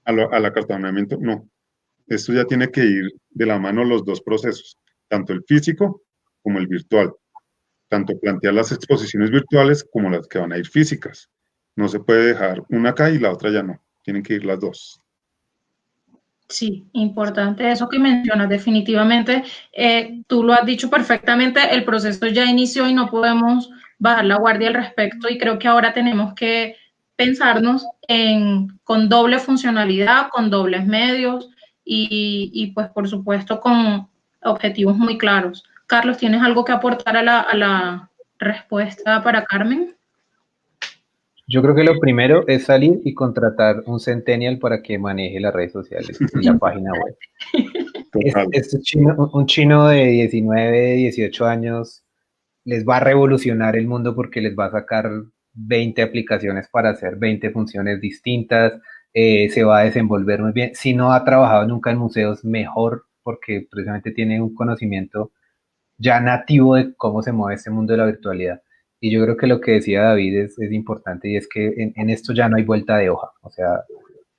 Speaker 3: al acartonamiento. No, esto ya tiene que ir de la mano los dos procesos, tanto el físico como el virtual. Tanto plantear las exposiciones virtuales como las que van a ir físicas. No se puede dejar una acá y la otra ya no. Tienen que ir las dos.
Speaker 1: Sí, importante eso que mencionas, definitivamente. Tú lo has dicho perfectamente, el proceso ya inició y no podemos bajar la guardia al respecto y creo que ahora tenemos que pensarnos con doble funcionalidad, con dobles medios y pues por supuesto con objetivos muy claros. Carlos, ¿tienes algo que aportar a la respuesta para Carmen?
Speaker 2: Yo creo que lo primero es salir y contratar un centennial para que maneje las redes sociales y la página web. Un chino de 19, 18 años les va a revolucionar el mundo porque les va a sacar 20 aplicaciones para hacer 20 funciones distintas, se va a desenvolver muy bien. Si no ha trabajado nunca en museos, mejor, porque precisamente tiene un conocimiento ya nativo de cómo se mueve este mundo de la virtualidad. Y yo creo que lo que decía David es importante y es que en esto ya no hay vuelta de hoja. O sea,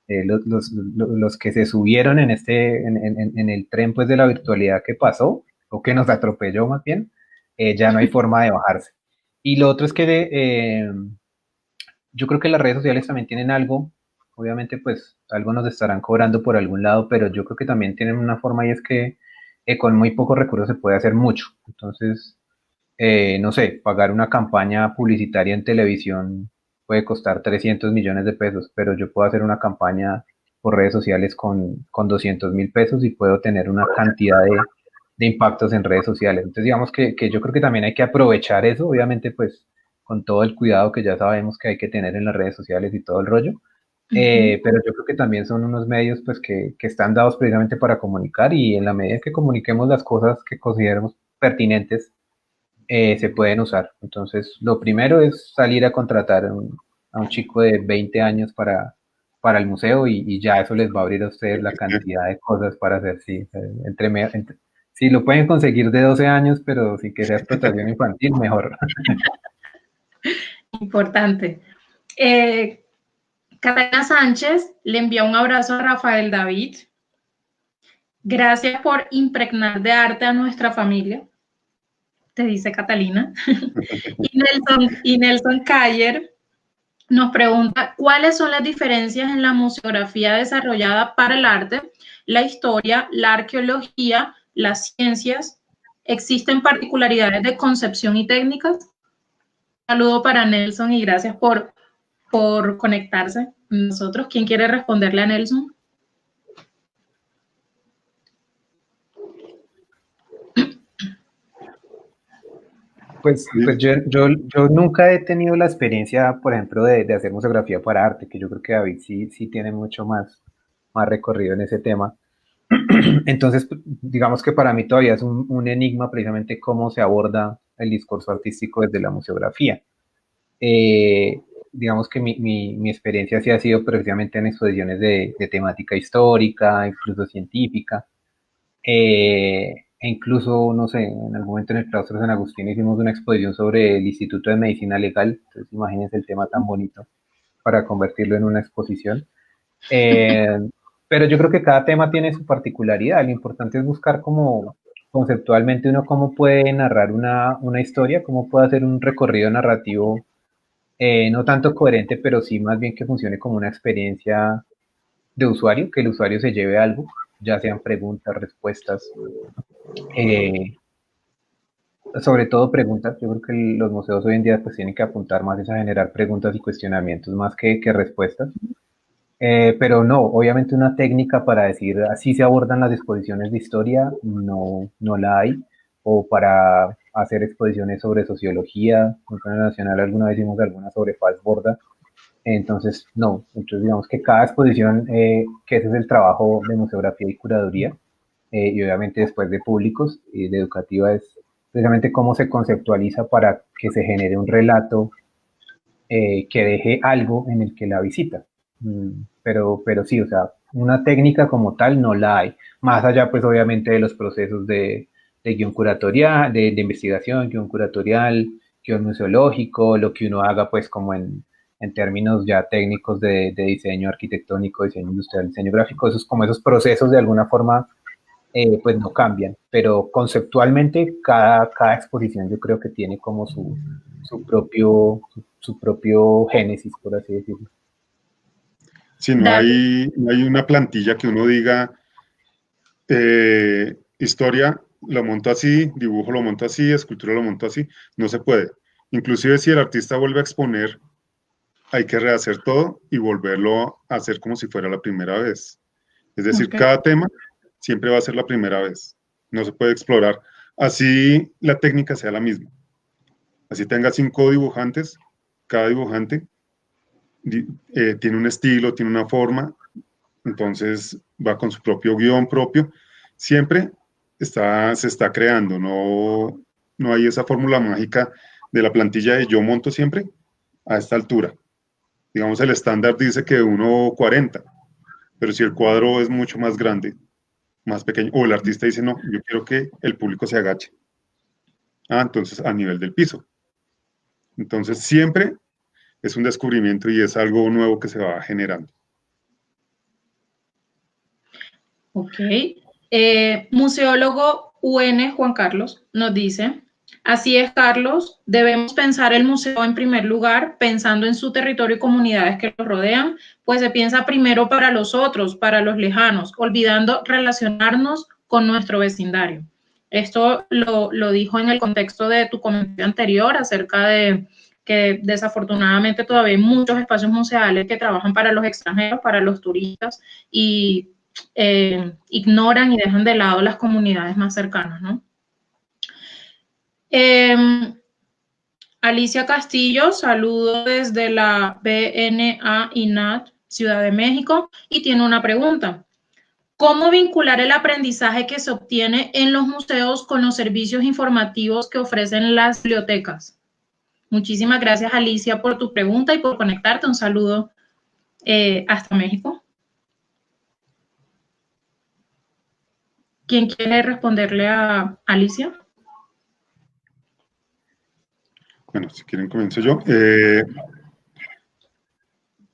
Speaker 2: los que se subieron en el tren pues de la virtualidad que pasó, o que nos atropelló más bien, ya no hay forma de bajarse. Y lo otro es que yo creo que las redes sociales también tienen algo, obviamente pues algo nos estarán cobrando por algún lado, pero yo creo que también tienen una forma y es que con muy pocos recursos se puede hacer mucho. Entonces, no sé, pagar una campaña publicitaria en televisión puede costar 300 millones de pesos, pero yo puedo hacer una campaña por redes sociales con 200.000 pesos y puedo tener una cantidad de impactos en redes sociales. Entonces, digamos que yo creo que también hay que aprovechar eso, obviamente, pues con todo el cuidado que ya sabemos que hay que tener en las redes sociales y todo el rollo. Pero yo creo que también son unos medios pues que están dados precisamente para comunicar y en la medida que comuniquemos las cosas que consideremos pertinentes, se pueden usar. Entonces, lo primero es salir a contratar a un chico de 20 años para el museo y ya eso les va a abrir a ustedes la cantidad de cosas para hacer. Sí, si lo pueden conseguir de 12 años, pero si que sea explotación infantil, mejor.
Speaker 1: Importante. Catalina Sánchez le envía un abrazo a Rafael David. Gracias por impregnar de arte a nuestra familia, te dice Catalina. Y Nelson Cayer nos pregunta cuáles son las diferencias en la museografía desarrollada para el arte, la historia, la arqueología, las ciencias. ¿Existen particularidades de concepción y técnicas? Un saludo para Nelson y gracias por conectarse con nosotros. ¿Quién quiere responderle a Nelson?
Speaker 2: Pues yo nunca he tenido la experiencia, por ejemplo, de hacer museografía para arte, que yo creo que David sí tiene mucho más recorrido en ese tema. Entonces, digamos que para mí todavía es un enigma precisamente cómo se aborda el discurso artístico desde la museografía. Digamos que mi experiencia sí ha sido precisamente en exposiciones de temática histórica, incluso científica. E incluso, no sé, en algún momento en el claustro de San Agustín hicimos una exposición sobre el Instituto de Medicina Legal. Entonces, imagínense el tema tan bonito para convertirlo en una exposición. Eh, pero yo creo que cada tema tiene su particularidad. Lo importante es buscar como conceptualmente uno cómo puede narrar una historia, cómo puede hacer un recorrido narrativo, no tanto coherente, pero sí más bien que funcione como una experiencia de usuario, que el usuario se lleve algo, ya sean preguntas, respuestas, eh, sobre todo preguntas. Yo creo que los museos hoy en día pues tienen que apuntar más a generar preguntas y cuestionamientos más que respuestas. Pero no, obviamente una técnica para decir así se abordan las exposiciones de historia, no la hay. O para hacer exposiciones sobre sociología, en el Nacional alguna vez hicimos alguna sobre Paz Borda. Entonces, no, entonces digamos que cada exposición, que ese es el trabajo de museografía y curaduría, y obviamente después de públicos y de educativa es precisamente cómo se conceptualiza para que se genere un relato, que deje algo en el que la visita. Pero sí, o sea, una técnica como tal no la hay. Más allá, pues obviamente de los procesos de guión curatorial, de investigación, guión curatorial, guión museológico, lo que uno haga pues como en términos ya técnicos de diseño arquitectónico, diseño industrial, diseño gráfico, esos procesos de alguna forma pues no cambian, pero conceptualmente cada exposición yo creo que tiene como su propio génesis, por así decirlo.
Speaker 3: Si no hay una plantilla que uno diga, historia lo monto así, dibujo lo monto así, escultura lo monto así, no se puede. Inclusive si el artista vuelve a exponer, hay que rehacer todo y volverlo a hacer como si fuera la primera vez. Es decir, cada tema siempre va a ser la primera vez. No se puede explorar. Así la técnica sea la misma. Así tenga 5 dibujantes, cada dibujante tiene un estilo, tiene una forma, entonces va con su propio guión propio. Siempre se está creando, no hay esa fórmula mágica de la plantilla de yo monto siempre a esta altura. Digamos, el estándar dice que 1,40, pero si el cuadro es mucho más grande, más pequeño, o el artista dice, no, yo quiero que el público se agache. Entonces a nivel del piso. Entonces, siempre es un descubrimiento y es algo nuevo que se va generando.
Speaker 1: Ok. Museólogo UN Juan Carlos nos dice, así es, Carlos, debemos pensar el museo en primer lugar, pensando en su territorio y comunidades que lo rodean, pues se piensa primero para los otros, para los lejanos, olvidando relacionarnos con nuestro vecindario. Esto lo dijo en el contexto de tu comentario anterior acerca de que desafortunadamente todavía hay muchos espacios museales que trabajan para los extranjeros, para los turistas, y ignoran y dejan de lado las comunidades más cercanas, ¿no? Alicia Castillo, saludo desde la BNA INAT, Ciudad de México, y tiene una pregunta. ¿Cómo vincular el aprendizaje que se obtiene en los museos con los servicios informativos que ofrecen las bibliotecas? Muchísimas gracias, Alicia, por tu pregunta y por conectarte. Un saludo hasta México. ¿Quién quiere responderle a Alicia?
Speaker 3: Bueno, si quieren comienzo yo.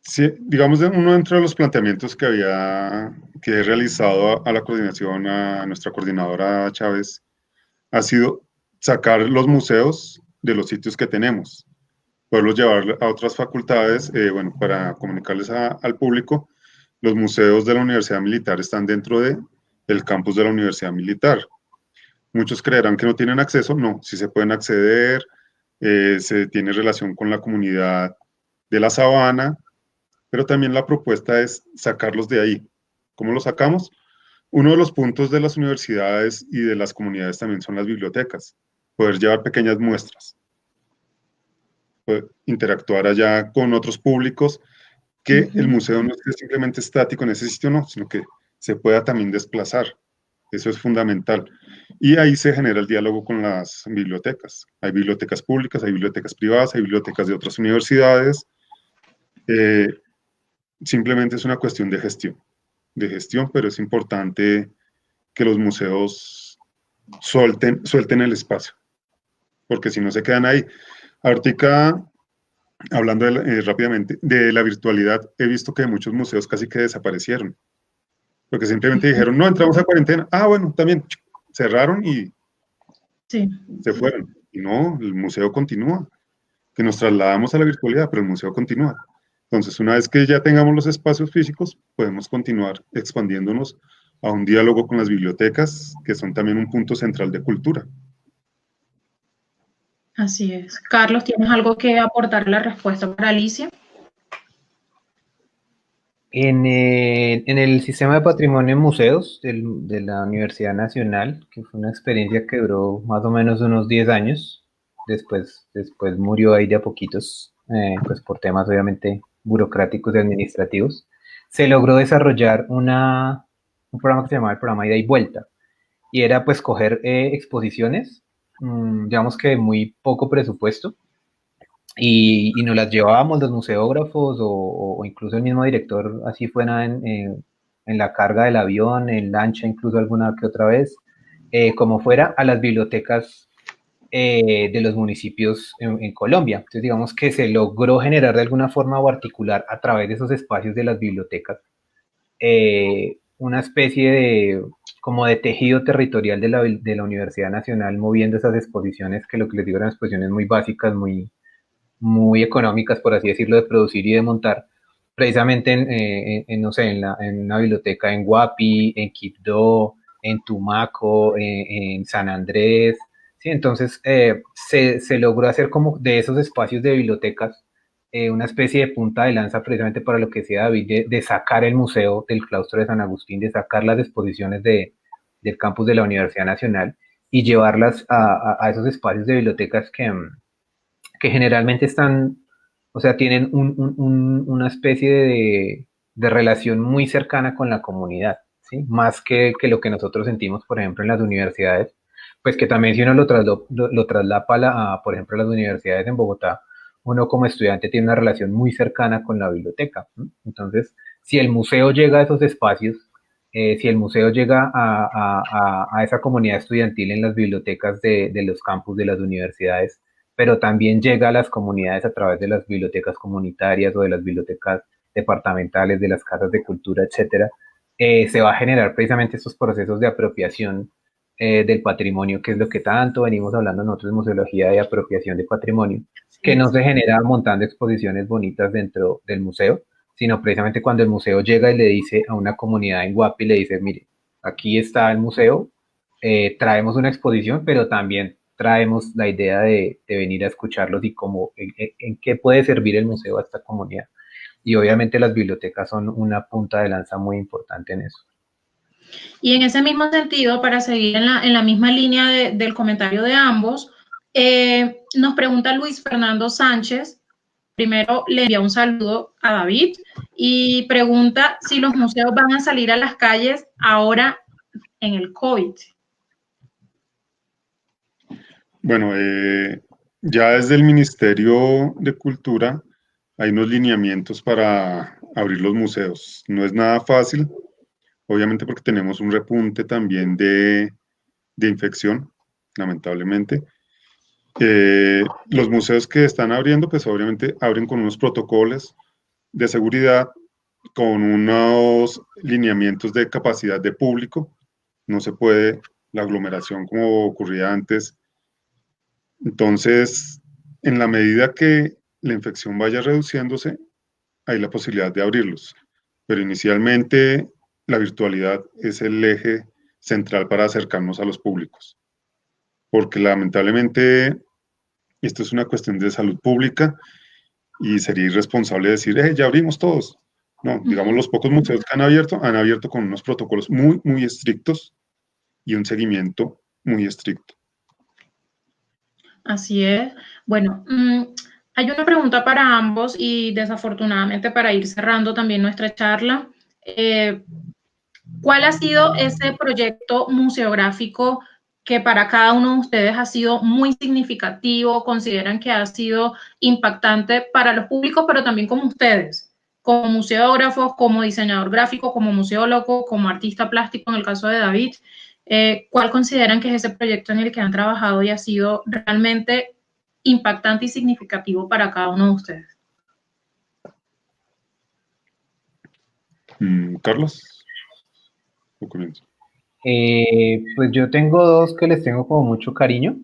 Speaker 3: Sí, digamos, uno dentro de los planteamientos que he realizado a la coordinación, a nuestra coordinadora Chávez, ha sido sacar los museos de los sitios que tenemos, poderlos llevar a otras facultades, bueno, para comunicarles al público. Los museos de la Universidad Militar están dentro del campus de la Universidad Militar. Muchos creerán que no tienen acceso, no, sí se pueden acceder, se tiene relación con la comunidad de la Sabana, pero también la propuesta es sacarlos de ahí. ¿Cómo los sacamos? Uno de los puntos de las universidades y de las comunidades también son las bibliotecas, poder llevar pequeñas muestras, poder interactuar allá con otros públicos, que el museo no esté simplemente estático en ese sitio, no, sino que se pueda también desplazar. Eso es fundamental. Y ahí se genera el diálogo con las bibliotecas. Hay bibliotecas públicas, hay bibliotecas privadas, hay bibliotecas de otras universidades. Simplemente es una cuestión de gestión, pero es importante que los museos suelten el espacio, porque si no se quedan ahí. Ahorita, hablando rápidamente de la virtualidad, he visto que muchos museos casi que desaparecieron, porque simplemente dijeron, no, entramos a cuarentena, bueno, también cerraron y
Speaker 1: sí,
Speaker 3: se fueron. Y no, el museo continúa, que nos trasladamos a la virtualidad, pero el museo continúa. Entonces, una vez que ya tengamos los espacios físicos, podemos continuar expandiéndonos a un diálogo con las bibliotecas, que son también un punto central de cultura.
Speaker 1: Así es. Carlos, ¿tienes algo que aportar a la respuesta para Alicia?
Speaker 2: En el sistema de patrimonio en museos de la Universidad Nacional, que fue una experiencia que duró más o menos unos 10 años, después murió ahí de a poquitos, pues por temas obviamente burocráticos y administrativos, se logró desarrollar un programa que se llamaba el programa Ida y Vuelta, y era pues coger exposiciones, digamos que de muy poco presupuesto, y nos las llevábamos los museógrafos o incluso el mismo director, así fuera en la carga del avión, en lancha, incluso alguna que otra vez, como fuera, a las bibliotecas de los municipios en Colombia. Entonces, digamos que se logró generar de alguna forma o articular a través de esos espacios de las bibliotecas una especie como de tejido territorial de la Universidad Nacional, moviendo esas exposiciones, que lo que les digo eran exposiciones muy básicas, muy económicas, por así decirlo, de producir y de montar, precisamente no sé, en una biblioteca en Guapi, en Quibdó, en Tumaco, en San Andrés. ¿Sí? Entonces se logró hacer como de esos espacios de bibliotecas una especie de punta de lanza precisamente para lo que decía David, de sacar el museo del claustro de San Agustín, de sacar las exposiciones del campus de la Universidad Nacional y llevarlas a esos espacios de bibliotecas que generalmente están, o sea, tienen una especie de relación muy cercana con la comunidad, ¿sí? Más que lo que nosotros sentimos, por ejemplo, en las universidades, pues que también si uno lo traslapa, por ejemplo, a las universidades en Bogotá, uno como estudiante tiene una relación muy cercana con la biblioteca, ¿no? Entonces, si el museo llega a esos espacios, si el museo llega a esa comunidad estudiantil en las bibliotecas de los campus de las universidades, pero también llega a las comunidades a través de las bibliotecas comunitarias o de las bibliotecas departamentales, de las casas de cultura, etcétera, se va a generar precisamente estos procesos de apropiación del patrimonio, que es lo que tanto venimos hablando nosotros en museología de apropiación de patrimonio, que no se genera montando exposiciones bonitas dentro del museo, sino precisamente cuando el museo llega y le dice a una comunidad en Guapi, le dice, mire, aquí está el museo, traemos una exposición, pero también traemos la idea de venir a escucharlos y cómo, en qué puede servir el museo a esta comunidad. Y obviamente las bibliotecas son una punta de lanza muy importante en eso.
Speaker 1: Y en ese mismo sentido, para seguir en la misma línea del comentario de ambos, nos pregunta Luis Fernando Sánchez, primero le envía un saludo a David y pregunta si los museos van a salir a las calles ahora en el COVID.
Speaker 3: Bueno, ya desde el Ministerio de Cultura hay unos lineamientos para abrir los museos. No es nada fácil, obviamente porque tenemos un repunte también de infección, lamentablemente. Los museos que están abriendo, pues obviamente abren con unos protocolos de seguridad, con unos lineamientos de capacidad de público. No se puede la aglomeración como ocurría antes. Entonces, en la medida que la infección vaya reduciéndose, hay la posibilidad de abrirlos. Pero inicialmente la virtualidad es el eje central para acercarnos a los públicos. Porque lamentablemente esto es una cuestión de salud pública y sería irresponsable decir, ya abrimos todos. No, digamos, los pocos museos que han abierto con unos protocolos muy, muy estrictos y un seguimiento muy estricto.
Speaker 1: Así es. Bueno, hay una pregunta para ambos y desafortunadamente para ir cerrando también nuestra charla. ¿Cuál ha sido ese proyecto museográfico que para cada uno de ustedes ha sido muy significativo? ¿Consideran que ha sido impactante para los públicos, pero también como ustedes, como museógrafos, como diseñador gráfico, como museólogo, como artista plástico en el caso de David? ¿Cuál consideran que es ese proyecto en el que han trabajado y ha sido realmente impactante y significativo para cada uno de ustedes?
Speaker 3: Carlos, ¿o comienzo?
Speaker 2: Pues yo tengo dos que les tengo como mucho cariño.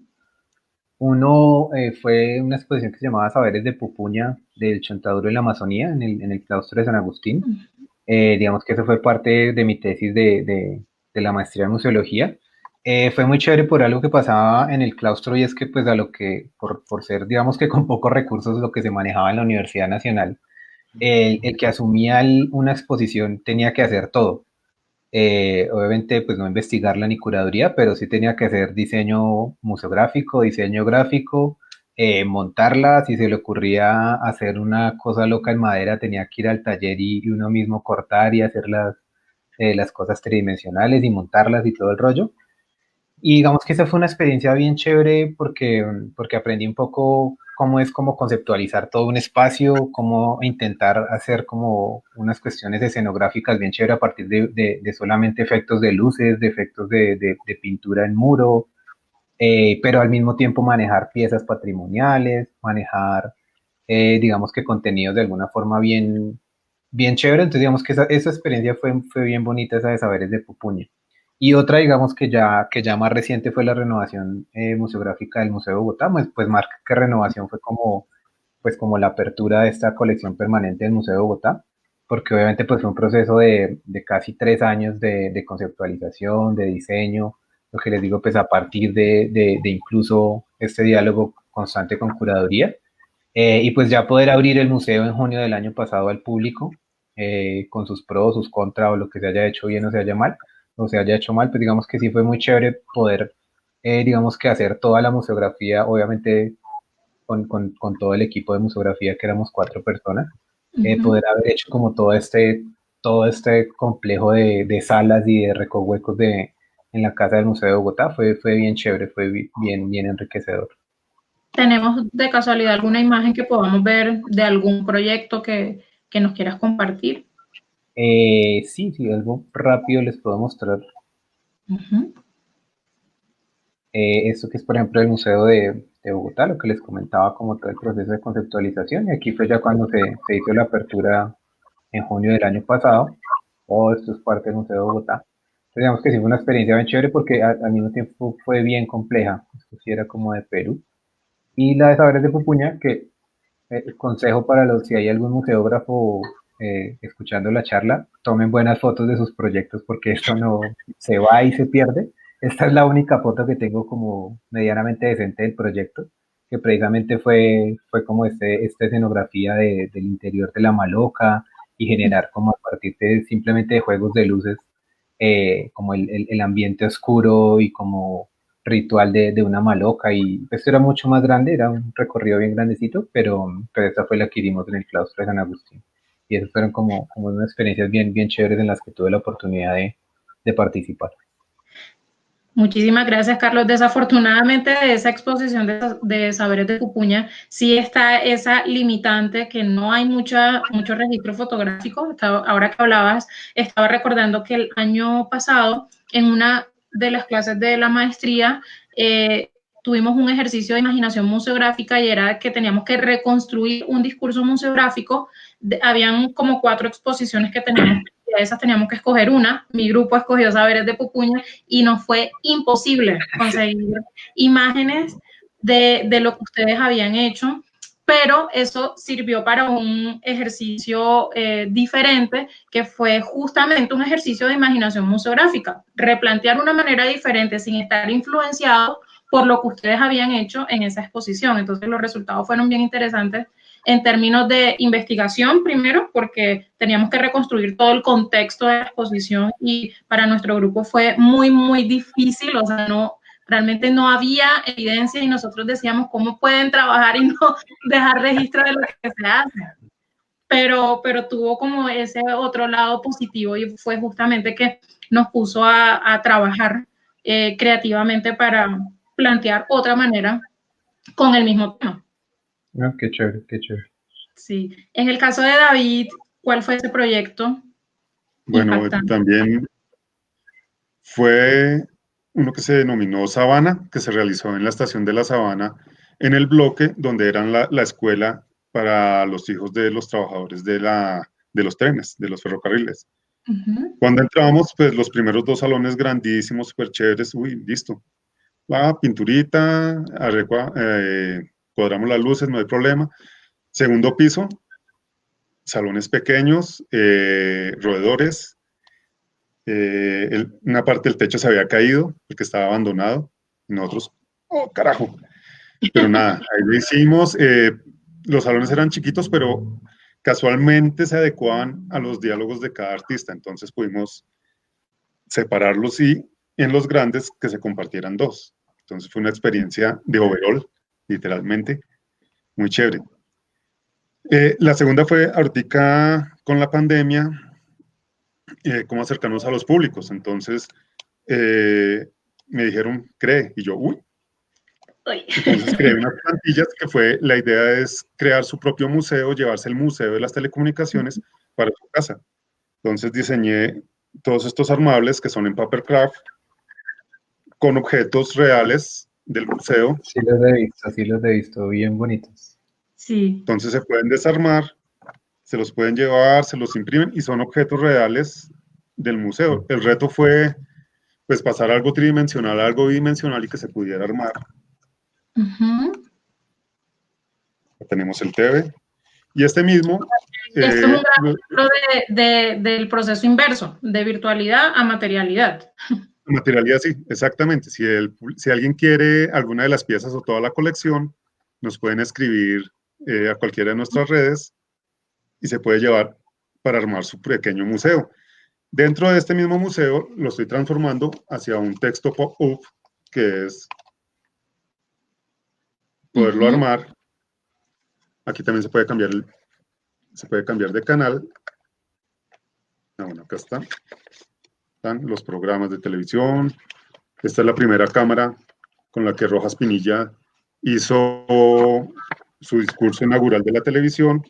Speaker 2: Uno fue una exposición que se llamaba Saberes de Pupuña del Chontaduro en la Amazonía, en el claustro de San Agustín. Digamos que eso fue parte de mi tesis de la maestría en museología. Fue muy chévere por algo que pasaba en el claustro y es que pues a lo que, por ser digamos que con pocos recursos lo que se manejaba en la Universidad Nacional, el que asumía una exposición tenía que hacer todo. Obviamente, pues no investigarla ni curaduría, pero sí tenía que hacer diseño museográfico, diseño gráfico, montarla. Si se le ocurría hacer una cosa loca en madera, tenía que ir al taller y uno mismo cortar y hacer las cosas tridimensionales y montarlas y todo el rollo. Y digamos que esa fue una experiencia bien chévere porque aprendí un poco cómo es como conceptualizar todo un espacio, cómo intentar hacer como unas cuestiones escenográficas bien chévere a partir de solamente efectos de luces, de efectos de pintura en muro, pero al mismo tiempo manejar piezas patrimoniales, manejar, digamos que contenidos de alguna forma bien chévere. Entonces digamos que esa experiencia fue bien bonita, esa de Saberes de Pupuña. Y otra, digamos, que ya más reciente fue la renovación museográfica del Museo de Bogotá, pues más que renovación fue como la apertura de esta colección permanente del Museo de Bogotá, porque obviamente pues fue un proceso de casi 3 años de conceptualización, de diseño, lo que les digo, pues a partir de incluso este diálogo constante con curaduría, y pues ya poder abrir el museo en junio del año pasado al público, con sus pros, sus contras, o lo que se haya hecho bien o se haya mal, o se haya hecho mal, pues digamos que sí fue muy chévere poder, digamos que hacer toda la museografía, obviamente con todo el equipo de museografía, que éramos 4 personas, poder haber hecho como todo este complejo de salas y de recohuecos en la Casa del Museo de Bogotá, fue bien chévere, fue bien enriquecedor.
Speaker 1: ¿Tenemos de casualidad alguna imagen que podamos ver de algún proyecto que nos quieras compartir?
Speaker 2: Sí, algo rápido les puedo mostrar. Esto que es, por ejemplo, el Museo Bogotá, lo que les comentaba como todo el proceso de conceptualización, y aquí fue ya cuando se hizo la apertura en junio del año pasado. Todo esto es parte del Museo de Bogotá. Entonces, digamos que sí fue una experiencia bien chévere porque al mismo tiempo fue bien compleja. Esto sí era como de Perú. Y la de Saberes de Pupuña, que consejo para los, si hay algún museógrafo escuchando la charla, tomen buenas fotos de sus proyectos porque esto no se va y se pierde. Esta es la única foto que tengo como medianamente decente del proyecto, que precisamente fue como esta escenografía del interior de la maloca y generar como a partir de simplemente de juegos de luces, como el ambiente oscuro y como ritual de una maloca, y esto era mucho más grande, era un recorrido bien grandecito, pero esta fue la que hicimos en el claustro de San Agustín. Y esas fueron como unas experiencias bien chéveres en las que tuve la oportunidad de participar.
Speaker 1: Muchísimas gracias, Carlos. Desafortunadamente, de esa exposición de Saberes de Pupuña, sí está esa limitante que no hay mucho registro fotográfico. Ahora que hablabas, estaba recordando que el año pasado, en una de las clases de la maestría, tuvimos un ejercicio de imaginación museográfica y era que teníamos que reconstruir un discurso museográfico. Habían como 4 exposiciones que teníamos, de esas teníamos que escoger una. Mi grupo escogió Saberes de Pupuña y nos fue imposible conseguir imágenes de lo que ustedes habían hecho, pero eso sirvió para un ejercicio diferente, que fue justamente un ejercicio de imaginación museográfica, replantear una manera diferente sin estar influenciado por lo que ustedes habían hecho en esa exposición. Entonces los resultados fueron bien interesantes en términos de investigación, primero, porque teníamos que reconstruir todo el contexto de la exposición y para nuestro grupo fue muy difícil, o sea, realmente no había evidencia y nosotros decíamos cómo pueden trabajar y no dejar registro de lo que se hace. Pero tuvo como ese otro lado positivo y fue justamente que nos puso a trabajar creativamente para plantear otra manera con el mismo tema.
Speaker 2: No, qué chévere, qué chévere.
Speaker 1: Sí. En el caso de David, ¿cuál fue ese proyecto?
Speaker 3: Bueno,
Speaker 1: Impactante.
Speaker 3: también fue uno que se denominó Sabana, que se realizó en la estación de la Sabana, en el bloque donde eran la escuela para los hijos de los trabajadores de los trenes, de los ferrocarriles. Cuando entrábamos, pues los primeros 2 salones grandísimos, súper chéveres, uy, listo. La pinturita, cuadramos las luces, no hay problema. Segundo piso, salones pequeños, roedores. Una parte del techo se había caído porque estaba abandonado. Y nosotros, oh, carajo. Pero nada, ahí lo hicimos. Los salones eran chiquitos, pero casualmente se adecuaban a los diálogos de cada artista. Entonces pudimos separarlos y en los grandes que se compartieran 2. Entonces fue una experiencia de overall, literalmente, muy chévere. La segunda fue ahorita con la pandemia, cómo acercarnos a los públicos. Entonces me dijeron, cree, y yo, uy. Entonces creé unas plantillas que la idea es crear su propio museo, llevarse el museo de las telecomunicaciones para su casa. Entonces diseñé todos estos armables que son en Papercraft, con objetos reales del museo.
Speaker 2: Sí los he visto, bien bonitos.
Speaker 1: Sí.
Speaker 3: Entonces se pueden desarmar, se los pueden llevar, se los imprimen y son objetos reales del museo. El reto fue pues pasar algo tridimensional a algo bidimensional y que se pudiera armar. Tenemos el TV y este mismo...
Speaker 1: Esto es un gran ejemplo del proceso inverso, de virtualidad a materialidad.
Speaker 3: Materialidad, sí, exactamente. Si alguien quiere alguna de las piezas o toda la colección, nos pueden escribir a cualquiera de nuestras redes y se puede llevar para armar su pequeño museo. Dentro de este mismo museo lo estoy transformando hacia un texto pop-up que es poderlo armar. Aquí también se puede cambiar de canal. Bueno, acá están los programas de televisión. Esta es la primera cámara con la que Rojas Pinilla hizo su discurso inaugural de la televisión.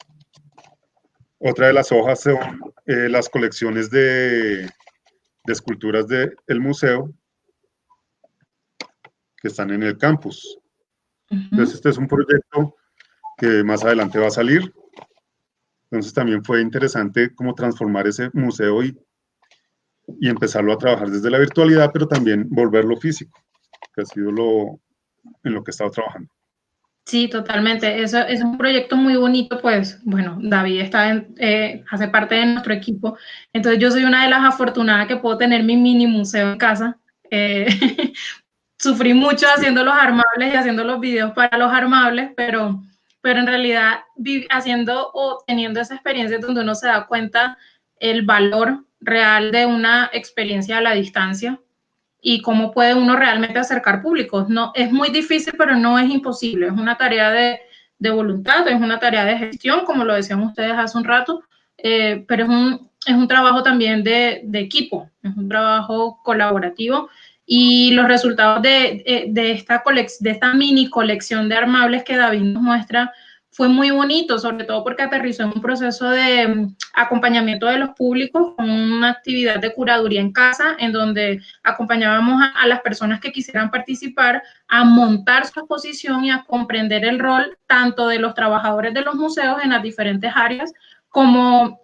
Speaker 3: Otra de las hojas son las colecciones de esculturas del museo que están en el campus. Entonces, este es un proyecto que más adelante va a salir. Entonces, también fue interesante como transformar ese museo y empezarlo a trabajar desde la virtualidad, pero también volverlo físico, que ha sido en lo que he estado trabajando.
Speaker 1: Sí, totalmente. Eso es un proyecto muy bonito, pues, bueno, David hace parte de nuestro equipo. Entonces, yo soy una de las afortunadas que puedo tener mi mini museo en casa. Sufrí mucho haciendo los armables y haciendo los videos para los armables, pero en realidad haciendo o teniendo esa experiencia donde uno se da cuenta el valor real de una experiencia a la distancia y cómo puede uno realmente acercar públicos. No, es muy difícil, pero no es imposible. Es una tarea de voluntad, es una tarea de gestión, como lo decían ustedes hace un rato, pero es un trabajo también de equipo, es un trabajo colaborativo. Y los resultados de esta mini colección de armables que David nos muestra fue muy bonito, sobre todo porque aterrizó en un proceso de acompañamiento de los públicos con una actividad de curaduría en casa, en donde acompañábamos a las personas que quisieran participar a montar su exposición y a comprender el rol tanto de los trabajadores de los museos en las diferentes áreas, como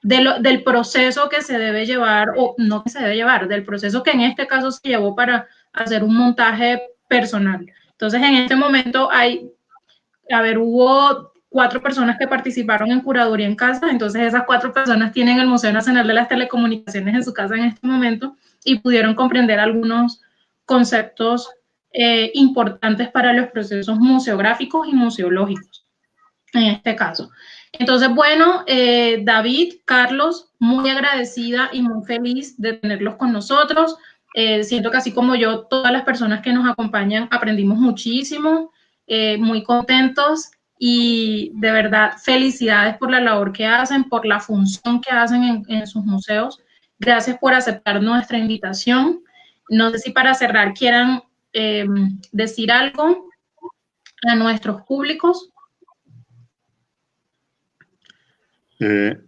Speaker 1: del proceso que se debe llevar, o no que se debe llevar, del proceso que en este caso se llevó para hacer un montaje personal. Entonces, en este momento hubo 4 personas que participaron en curaduría en casa, entonces esas 4 personas tienen el Museo Nacional de las Telecomunicaciones en su casa en este momento y pudieron comprender algunos conceptos importantes para los procesos museográficos y museológicos, en este caso. Entonces, bueno, David, Carlos, muy agradecida y muy feliz de tenerlos con nosotros. Siento que así como yo, todas las personas que nos acompañan aprendimos muchísimo. Muy contentos y de verdad felicidades por la labor que hacen, por la función que hacen en sus museos. Gracias por aceptar nuestra invitación. No sé si para cerrar quieran decir algo a nuestros públicos.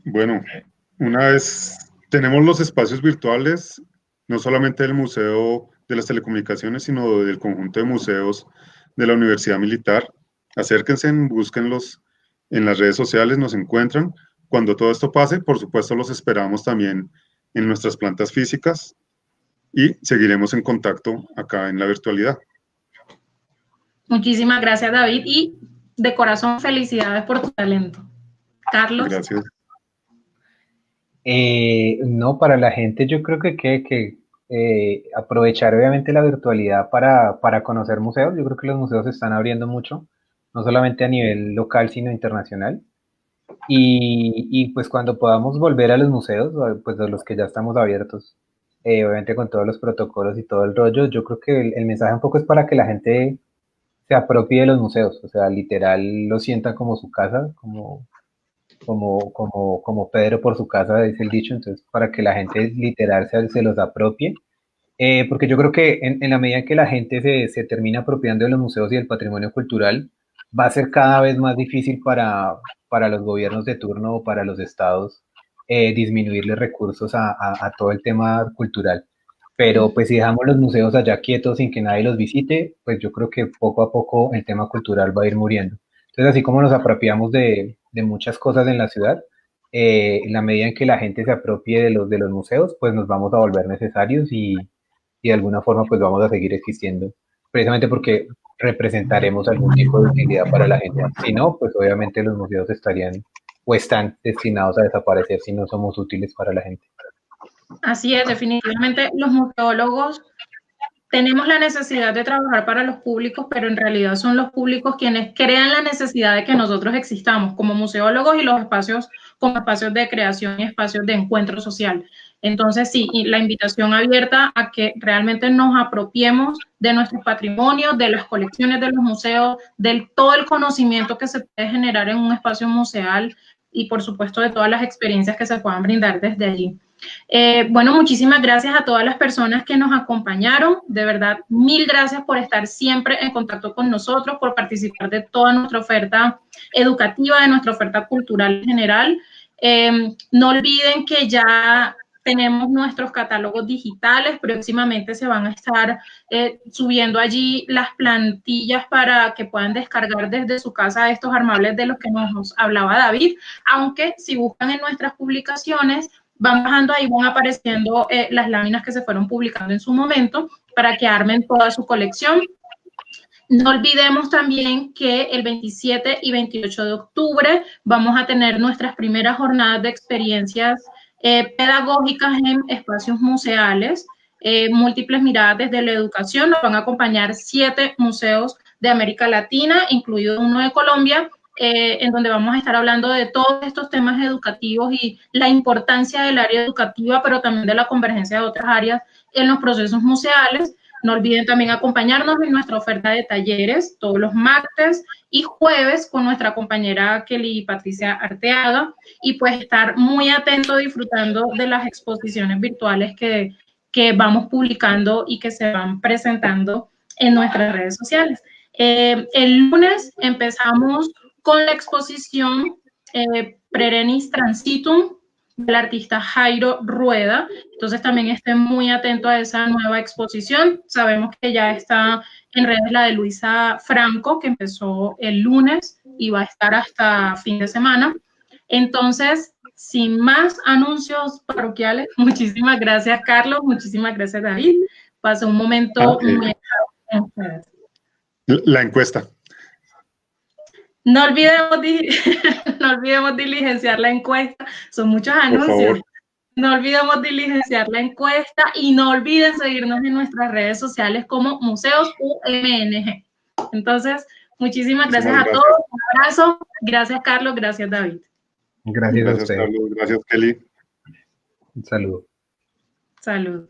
Speaker 3: Bueno, una vez tenemos los espacios virtuales, no solamente del Museo de las Telecomunicaciones, sino del conjunto de museos de la Universidad Militar. Acérquense, búsquenlos en las redes sociales, nos encuentran. Cuando todo esto pase, por supuesto, los esperamos también en nuestras plantas físicas y seguiremos en contacto acá en la virtualidad.
Speaker 1: Muchísimas gracias, David, y de corazón felicidades por tu talento. Carlos.
Speaker 3: Gracias.
Speaker 2: No, para la gente yo creo que aprovechar obviamente la virtualidad para conocer museos. Yo creo que los museos se están abriendo mucho, no solamente a nivel local, sino internacional. Y pues cuando podamos volver a los museos, pues de los que ya estamos abiertos, obviamente con todos los protocolos y todo el rollo, yo creo que el mensaje un poco es para que la gente se apropie de los museos, o sea, literal lo sienta como su casa, como Pedro por su casa, dice el dicho. Entonces para que la gente literal se los apropie, porque yo creo que en la medida que la gente se termina apropiando de los museos y del patrimonio cultural, va a ser cada vez más difícil para los gobiernos de turno o para los estados disminuirle recursos a todo el tema cultural. Pero pues si dejamos los museos allá quietos sin que nadie los visite, pues yo creo que poco a poco el tema cultural va a ir muriendo. Entonces, así como nos apropiamos de muchas cosas en la ciudad, en la medida en que la gente se apropie de los museos, pues nos vamos a volver necesarios y de alguna forma pues vamos a seguir existiendo, precisamente porque representaremos algún tipo de utilidad para la gente. Si no, pues obviamente los museos estarían o están destinados a desaparecer si no somos útiles para la gente.
Speaker 1: Así es, definitivamente los museólogos tenemos la necesidad de trabajar para los públicos, pero en realidad son los públicos quienes crean la necesidad de que nosotros existamos como museólogos y los espacios como espacios de creación y espacios de encuentro social. Entonces, sí, la invitación abierta a que realmente nos apropiemos de nuestros patrimonios, de las colecciones de los museos, de todo el conocimiento que se puede generar en un espacio museal y, por supuesto, de todas las experiencias que se puedan brindar desde allí. Bueno, muchísimas gracias a todas las personas que nos acompañaron. De verdad, mil gracias por estar siempre en contacto con nosotros, por participar de toda nuestra oferta educativa, de nuestra oferta cultural en general. No olviden que ya Tenemos nuestros catálogos digitales, próximamente se van a estar subiendo allí las plantillas para que puedan descargar desde su casa estos armables de los que nos hablaba David, aunque si buscan en nuestras publicaciones, van bajando ahí, van apareciendo las láminas que se fueron publicando en su momento para que armen toda su colección. No olvidemos también que el 27 y 28 de octubre vamos a tener nuestras primeras jornadas de experiencias pedagógicas en espacios museales, múltiples miradas desde la educación. Nos van a acompañar 7 museos de América Latina, incluido uno de Colombia, en donde vamos a estar hablando de todos estos temas educativos y la importancia del área educativa, pero también de la convergencia de otras áreas en los procesos museales. No olviden también acompañarnos en nuestra oferta de talleres todos los martes y jueves con nuestra compañera Kelly Patricia Arteaga, y pues estar muy atento disfrutando de las exposiciones virtuales que vamos publicando y que se van presentando en nuestras redes sociales. El lunes empezamos con la exposición Prerenis Transitum del artista Jairo Rueda. Entonces también estén muy atentos a esa nueva exposición. Sabemos que ya está en redes la de Luisa Franco, que empezó el lunes y va a estar hasta fin de semana. Entonces, sin más anuncios parroquiales, muchísimas gracias, Carlos, muchísimas gracias, David. Pasó un momento muy...
Speaker 3: La encuesta.
Speaker 1: No olvidemos diligenciar la encuesta. Son muchos anuncios. No olvidemos diligenciar la encuesta y no olviden seguirnos en nuestras redes sociales como Museos UMNG. Entonces, muchísimas gracias a todos. Un abrazo. Gracias, Carlos. Gracias, David.
Speaker 2: Gracias a ustedes.
Speaker 3: Carlos. Gracias, Kelly.
Speaker 2: Un saludo.
Speaker 1: Salud.